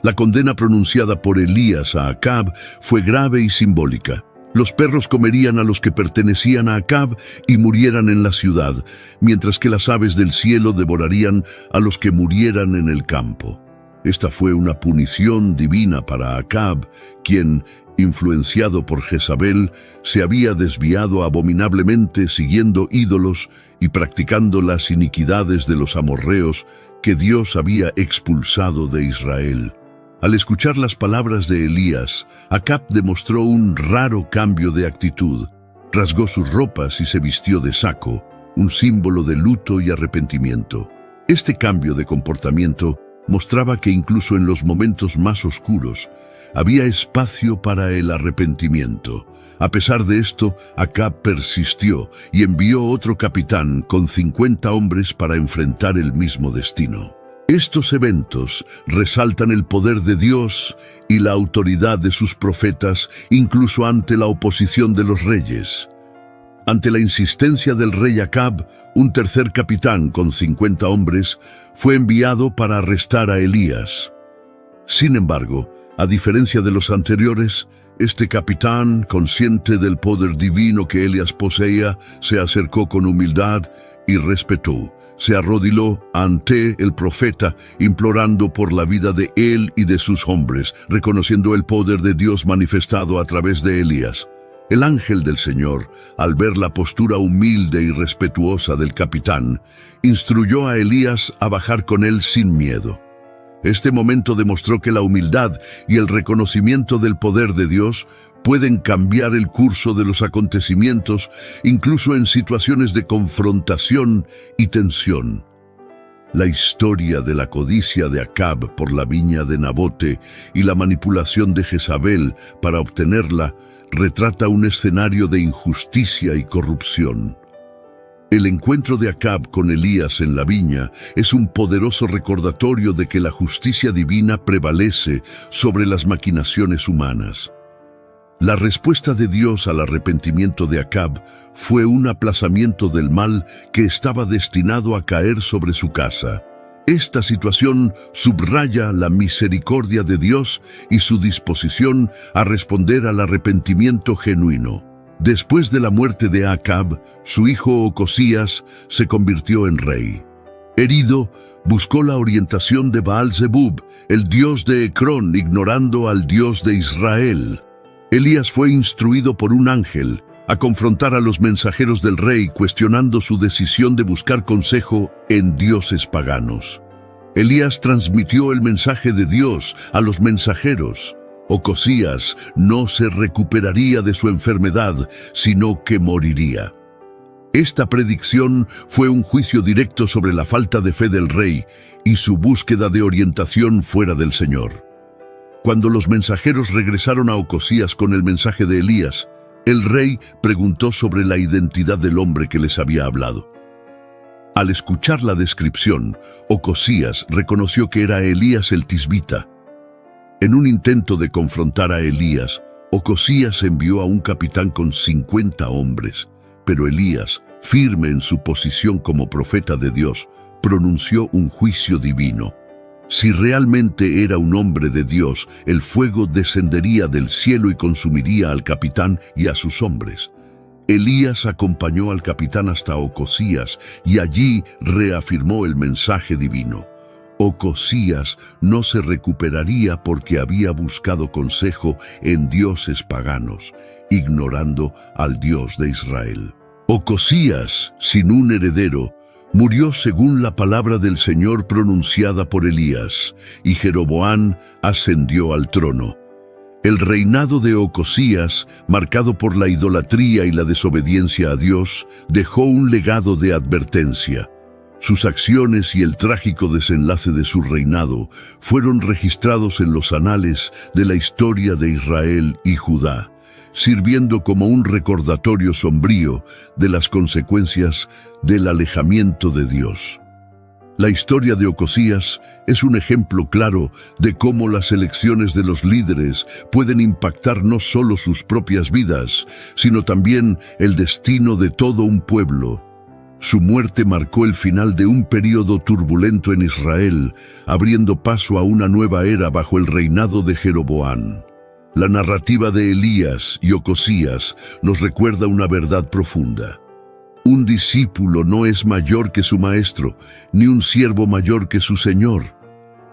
La condena pronunciada por Elías a Acab fue grave y simbólica. Los perros comerían a los que pertenecían a Acab y murieran en la ciudad, mientras que las aves del cielo devorarían a los que murieran en el campo. Esta fue una punición divina para Acab, quien, influenciado por Jezabel, se había desviado abominablemente siguiendo ídolos y practicando las iniquidades de los amorreos que Dios había expulsado de Israel. Al escuchar las palabras de Elías, Acab demostró un raro cambio de actitud. Rasgó sus ropas y se vistió de saco, un símbolo de luto y arrepentimiento. Este cambio de comportamiento mostraba que incluso en los momentos más oscuros, había espacio para el arrepentimiento. A pesar de esto, Acab persistió y envió otro capitán con 50 hombres para enfrentar el mismo destino. Estos eventos resaltan el poder de Dios y la autoridad de sus profetas, incluso ante la oposición de los reyes. Ante la insistencia del rey Acab, un tercer capitán con 50 hombres fue enviado para arrestar a Elías. Sin embargo, a diferencia de los anteriores, este capitán, consciente del poder divino que Elías poseía, se acercó con humildad y respeto. Se arrodilló ante el profeta, implorando por la vida de él y de sus hombres, reconociendo el poder de Dios manifestado a través de Elías. El ángel del Señor, al ver la postura humilde y respetuosa del capitán, instruyó a Elías a bajar con él sin miedo. Este momento demostró que la humildad y el reconocimiento del poder de Dios pueden cambiar el curso de los acontecimientos, incluso en situaciones de confrontación y tensión. La historia de la codicia de Acab por la viña de Nabote y la manipulación de Jezabel para obtenerla retrata un escenario de injusticia y corrupción. El encuentro de Acab con Elías en la viña es un poderoso recordatorio de que la justicia divina prevalece sobre las maquinaciones humanas. La respuesta de Dios al arrepentimiento de Acab fue un aplazamiento del mal que estaba destinado a caer sobre su casa. Esta situación subraya la misericordia de Dios y su disposición a responder al arrepentimiento genuino. Después de la muerte de Acab, su hijo Ocosías se convirtió en rey. Herido, buscó la orientación de Baal-zebub, el dios de Ecrón, ignorando al Dios de Israel. Elías fue instruido por un ángel a confrontar a los mensajeros del rey, cuestionando su decisión de buscar consejo en dioses paganos. Elías transmitió el mensaje de Dios a los mensajeros. Ocosías no se recuperaría de su enfermedad, sino que moriría. Esta predicción fue un juicio directo sobre la falta de fe del rey y su búsqueda de orientación fuera del Señor. Cuando los mensajeros regresaron a Ocosías con el mensaje de Elías, el rey preguntó sobre la identidad del hombre que les había hablado. Al escuchar la descripción, Ocosías reconoció que era Elías el tisbita. En un intento de confrontar a Elías, Ocosías envió a un capitán con 50 hombres, pero Elías, firme en su posición como profeta de Dios, pronunció un juicio divino. Si realmente era un hombre de Dios, el fuego descendería del cielo y consumiría al capitán y a sus hombres. Elías acompañó al capitán hasta Ocosías y allí reafirmó el mensaje divino. Ocosías no se recuperaría porque había buscado consejo en dioses paganos, ignorando al Dios de Israel. Ocosías, sin un heredero, murió según la palabra del Señor pronunciada por Elías, y Jeroboam ascendió al trono. El reinado de Ocosías, marcado por la idolatría y la desobediencia a Dios, dejó un legado de advertencia. Sus acciones y el trágico desenlace de su reinado fueron registrados en los anales de la historia de Israel y Judá, sirviendo como un recordatorio sombrío de las consecuencias del alejamiento de Dios. La historia de Ocosías es un ejemplo claro de cómo las elecciones de los líderes pueden impactar no solo sus propias vidas, sino también el destino de todo un pueblo. Su muerte marcó el final de un período turbulento en Israel, abriendo paso a una nueva era bajo el reinado de Jeroboam. La narrativa de Elías y Ocosías nos recuerda una verdad profunda. Un discípulo no es mayor que su maestro, ni un siervo mayor que su señor.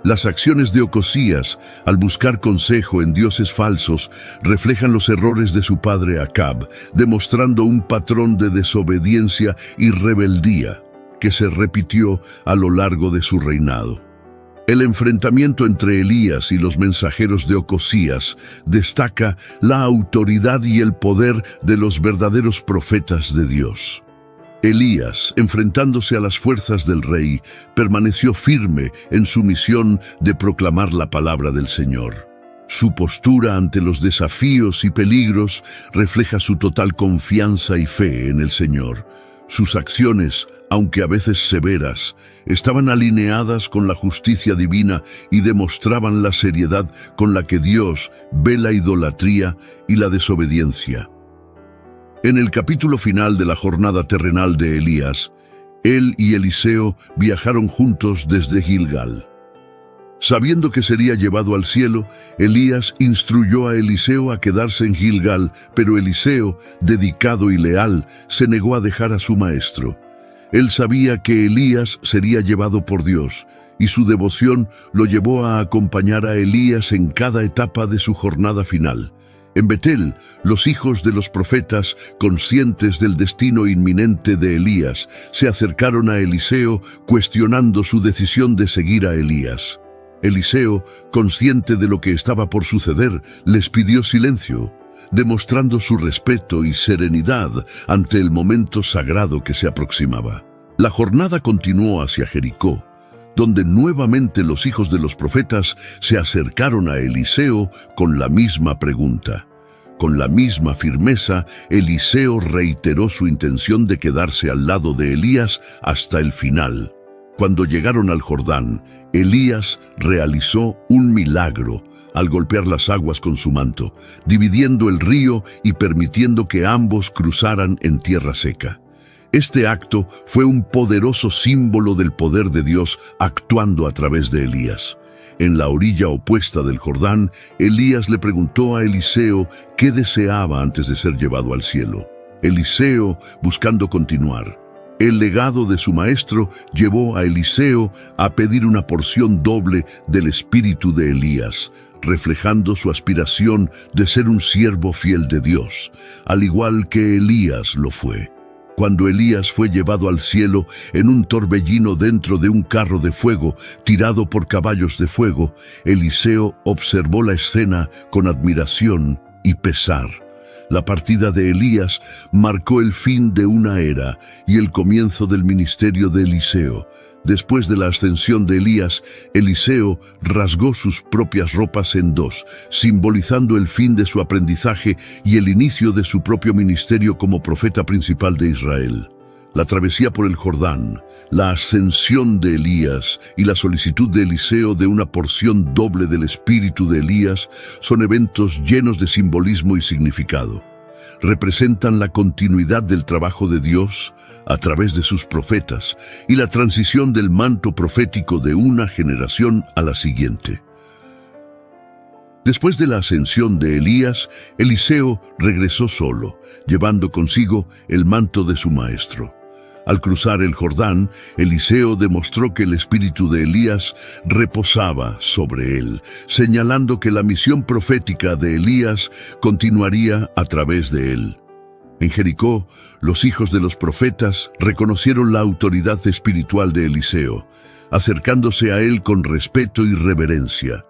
Las acciones de Ocosías, al buscar consejo en dioses falsos, reflejan los errores de su padre Acab, demostrando un patrón de desobediencia y rebeldía que se repitió a lo largo de su reinado. El enfrentamiento entre Elías y los mensajeros de Ocosías destaca la autoridad y el poder de los verdaderos profetas de Dios. Elías, enfrentándose a las fuerzas del rey, permaneció firme en su misión de proclamar la palabra del Señor. Su postura ante los desafíos y peligros refleja su total confianza y fe en el Señor. Sus acciones, aunque a veces severas, estaban alineadas con la justicia divina y demostraban la seriedad con la que Dios ve la idolatría y la desobediencia. En el capítulo final de la jornada terrenal de Elías, él y Eliseo viajaron juntos desde Gilgal. Sabiendo que sería llevado al cielo, Elías instruyó a Eliseo a quedarse en Gilgal, pero Eliseo, dedicado y leal, se negó a dejar a su maestro. Él sabía que Elías sería llevado por Dios, y su devoción lo llevó a acompañar a Elías en cada etapa de su jornada final. En Betel, los hijos de los profetas, conscientes del destino inminente de Elías, se acercaron a Eliseo cuestionando su decisión de seguir a Elías. Eliseo, consciente de lo que estaba por suceder, les pidió silencio, demostrando su respeto y serenidad ante el momento sagrado que se aproximaba. La jornada continuó hacia Jericó, donde nuevamente los hijos de los profetas se acercaron a Eliseo con la misma pregunta. Con la misma firmeza, Eliseo reiteró su intención de quedarse al lado de Elías hasta el final. Cuando llegaron al Jordán, Elías realizó un milagro al golpear las aguas con su manto, dividiendo el río y permitiendo que ambos cruzaran en tierra seca. Este acto fue un poderoso símbolo del poder de Dios actuando a través de Elías. En la orilla opuesta del Jordán, Elías le preguntó a Eliseo qué deseaba antes de ser llevado al cielo. Eliseo, buscando continuar, el legado de su maestro llevó a Eliseo a pedir una porción doble del espíritu de Elías, reflejando su aspiración de ser un siervo fiel de Dios, al igual que Elías lo fue. Cuando Elías fue llevado al cielo en un torbellino dentro de un carro de fuego tirado por caballos de fuego, Eliseo observó la escena con admiración y pesar. La partida de Elías marcó el fin de una era y el comienzo del ministerio de Eliseo. Después de la ascensión de Elías, Eliseo rasgó sus propias ropas en dos, simbolizando el fin de su aprendizaje y el inicio de su propio ministerio como profeta principal de Israel. La travesía por el Jordán, la ascensión de Elías y la solicitud de Eliseo de una porción doble del espíritu de Elías son eventos llenos de simbolismo y significado. representan la continuidad del trabajo de Dios a través de sus profetas y la transición del manto profético de una generación a la siguiente. Después de la ascensión de Elías, Eliseo regresó solo, llevando consigo el manto de su maestro. Al cruzar el Jordán, Eliseo demostró que el espíritu de Elías reposaba sobre él, señalando que la misión profética de Elías continuaría a través de él. En Jericó, los hijos de los profetas reconocieron la autoridad espiritual de Eliseo, acercándose a él con respeto y reverencia,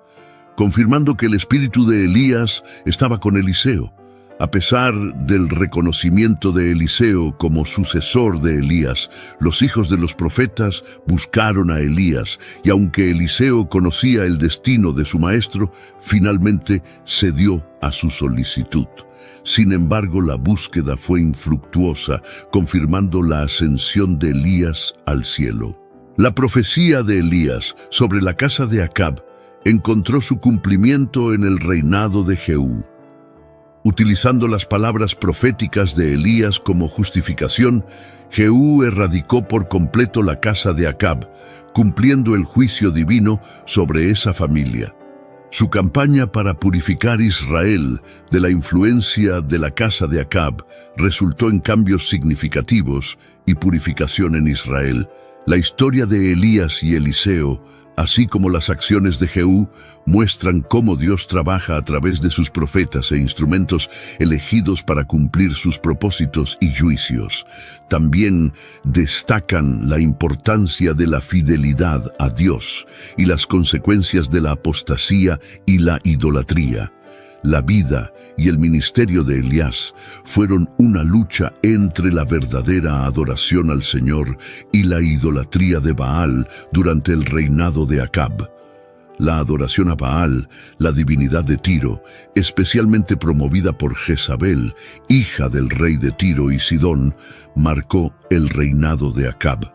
confirmando que el espíritu de Elías estaba con Eliseo. A pesar del reconocimiento de Eliseo como sucesor de Elías, los hijos de los profetas buscaron a Elías, y aunque Eliseo conocía el destino de su maestro, finalmente cedió a su solicitud. Sin embargo, la búsqueda fue infructuosa, confirmando la ascensión de Elías al cielo. La profecía de Elías sobre la casa de Acab encontró su cumplimiento en el reinado de Jehú. Utilizando las palabras proféticas de Elías como justificación, Jehú erradicó por completo la casa de Acab, cumpliendo el juicio divino sobre esa familia. Su campaña para purificar Israel de la influencia de la casa de Acab resultó en cambios significativos y purificación en Israel. La historia de Elías y Eliseo, así como las acciones de Jehú, muestran cómo Dios trabaja a través de sus profetas e instrumentos elegidos para cumplir sus propósitos y juicios. También destacan la importancia de la fidelidad a Dios y las consecuencias de la apostasía y la idolatría. La vida y el ministerio de Elías fueron una lucha entre la verdadera adoración al Señor y la idolatría de Baal durante el reinado de Acab. La adoración a Baal, la divinidad de Tiro, especialmente promovida por Jezabel, hija del rey de Tiro y Sidón, marcó el reinado de Acab.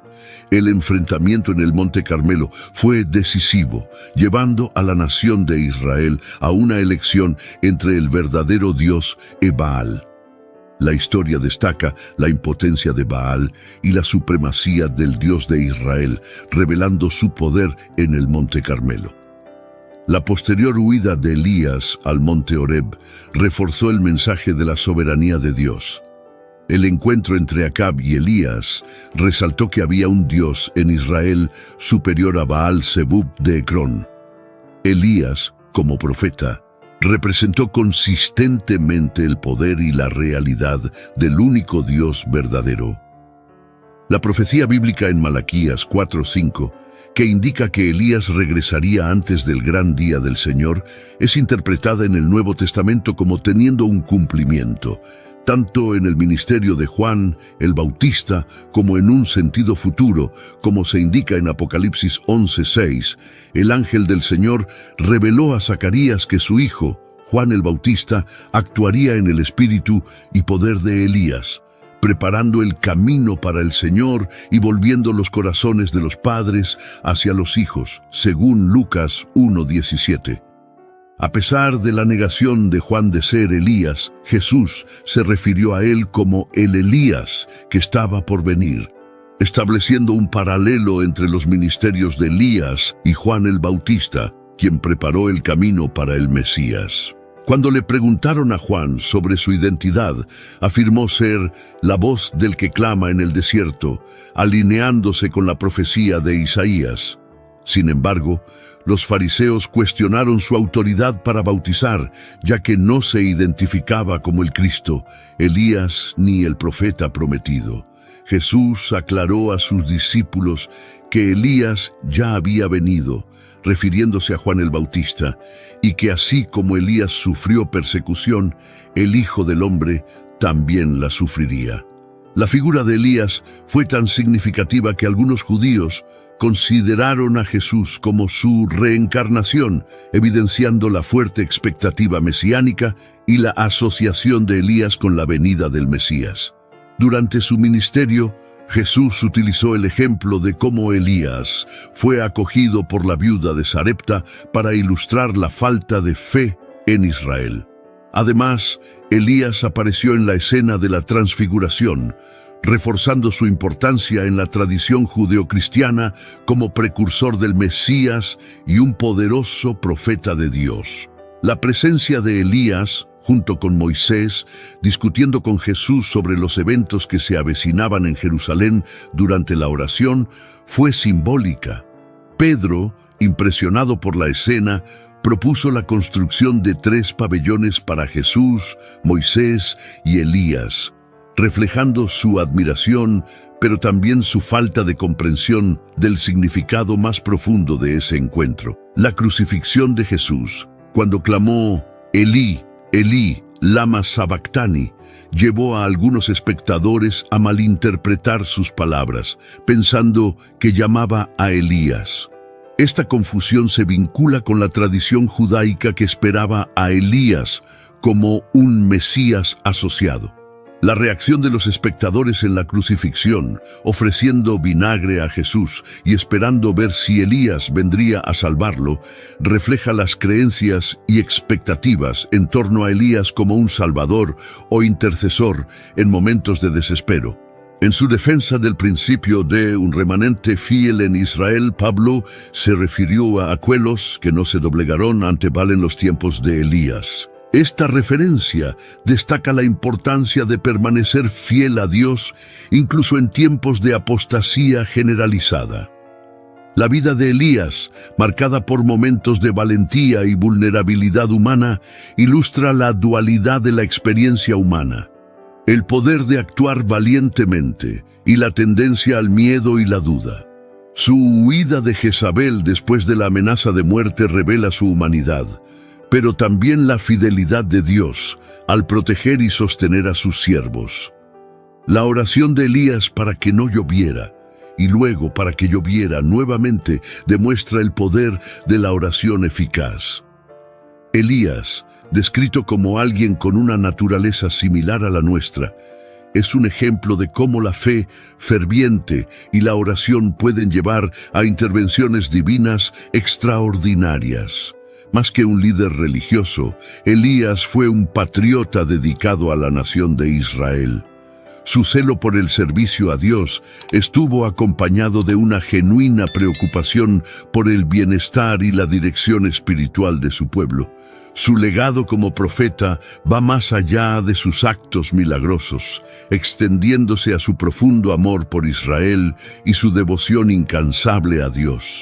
El enfrentamiento en el Monte Carmelo fue decisivo, llevando a la nación de Israel a una elección entre el verdadero Dios y Baal. La historia destaca la impotencia de Baal y la supremacía del Dios de Israel, revelando su poder en el Monte Carmelo. La posterior huida de Elías al Monte Horeb reforzó el mensaje de la soberanía de Dios. El encuentro entre Acab y Elías resaltó que había un Dios en Israel superior a Baal-Zebub de Ecrón. Elías, como profeta, representó consistentemente el poder y la realidad del único Dios verdadero. La profecía bíblica en Malaquías 4:5, que indica que Elías regresaría antes del gran día del Señor, es interpretada en el Nuevo Testamento como teniendo un cumplimiento, tanto en el ministerio de Juan el Bautista como en un sentido futuro, como se indica en Apocalipsis 11:6. El ángel del Señor reveló a Zacarías que su hijo, Juan el Bautista, actuaría en el espíritu y poder de Elías, preparando el camino para el Señor y volviendo los corazones de los padres hacia los hijos, según Lucas 1:17. A pesar de la negación de Juan de ser Elías, Jesús se refirió a él como el Elías que estaba por venir, estableciendo un paralelo entre los ministerios de Elías y Juan el Bautista, quien preparó el camino para el Mesías. Cuando le preguntaron a Juan sobre su identidad, afirmó ser la voz del que clama en el desierto, alineándose con la profecía de Isaías. Sin embargo, los fariseos cuestionaron su autoridad para bautizar, ya que no se identificaba como el Cristo, Elías ni el profeta prometido. Jesús aclaró a sus discípulos que Elías ya había venido, refiriéndose a Juan el Bautista, y que así como Elías sufrió persecución, el Hijo del Hombre también la sufriría. La figura de Elías fue tan significativa que algunos judíos consideraron a Jesús como su reencarnación, evidenciando la fuerte expectativa mesiánica y la asociación de Elías con la venida del Mesías. Durante su ministerio, Jesús utilizó el ejemplo de cómo Elías fue acogido por la viuda de Sarepta para ilustrar la falta de fe en Israel. Además, Elías apareció en la escena de la transfiguración, reforzando su importancia en la tradición judeocristiana como precursor del Mesías y un poderoso profeta de Dios. La presencia de Elías, junto con Moisés, discutiendo con Jesús sobre los eventos que se avecinaban en Jerusalén durante la oración, fue simbólica. Pedro, impresionado por la escena, propuso la construcción de 3 pabellones para Jesús, Moisés y Elías, reflejando su admiración, pero también su falta de comprensión del significado más profundo de ese encuentro. La crucifixión de Jesús, cuando clamó «Elí, Elí, lama sabactani», llevó a algunos espectadores a malinterpretar sus palabras, pensando que llamaba a Elías. Esta confusión se vincula con la tradición judaica que esperaba a Elías como un Mesías asociado. La reacción de los espectadores en la crucifixión, ofreciendo vinagre a Jesús y esperando ver si Elías vendría a salvarlo, refleja las creencias y expectativas en torno a Elías como un salvador o intercesor en momentos de desespero. En su defensa del principio de un remanente fiel en Israel, Pablo se refirió a aquellos que no se doblegaron ante Baal en los tiempos de Elías. Esta referencia destaca la importancia de permanecer fiel a Dios, incluso en tiempos de apostasía generalizada. La vida de Elías, marcada por momentos de valentía y vulnerabilidad humana, ilustra la dualidad de la experiencia humana. El poder de actuar valientemente y la tendencia al miedo y la duda. Su huida de Jezabel después de la amenaza de muerte revela su humanidad, pero también la fidelidad de Dios al proteger y sostener a sus siervos. La oración de Elías para que no lloviera y luego para que lloviera nuevamente demuestra el poder de la oración eficaz. Elías, descrito como alguien con una naturaleza similar a la nuestra, es un ejemplo de cómo la fe ferviente y la oración pueden llevar a intervenciones divinas extraordinarias. Más que un líder religioso, Elías fue un patriota dedicado a la nación de Israel. Su celo por el servicio a Dios estuvo acompañado de una genuina preocupación por el bienestar y la dirección espiritual de su pueblo. Su legado como profeta va más allá de sus actos milagrosos, extendiéndose a su profundo amor por Israel y su devoción incansable a Dios.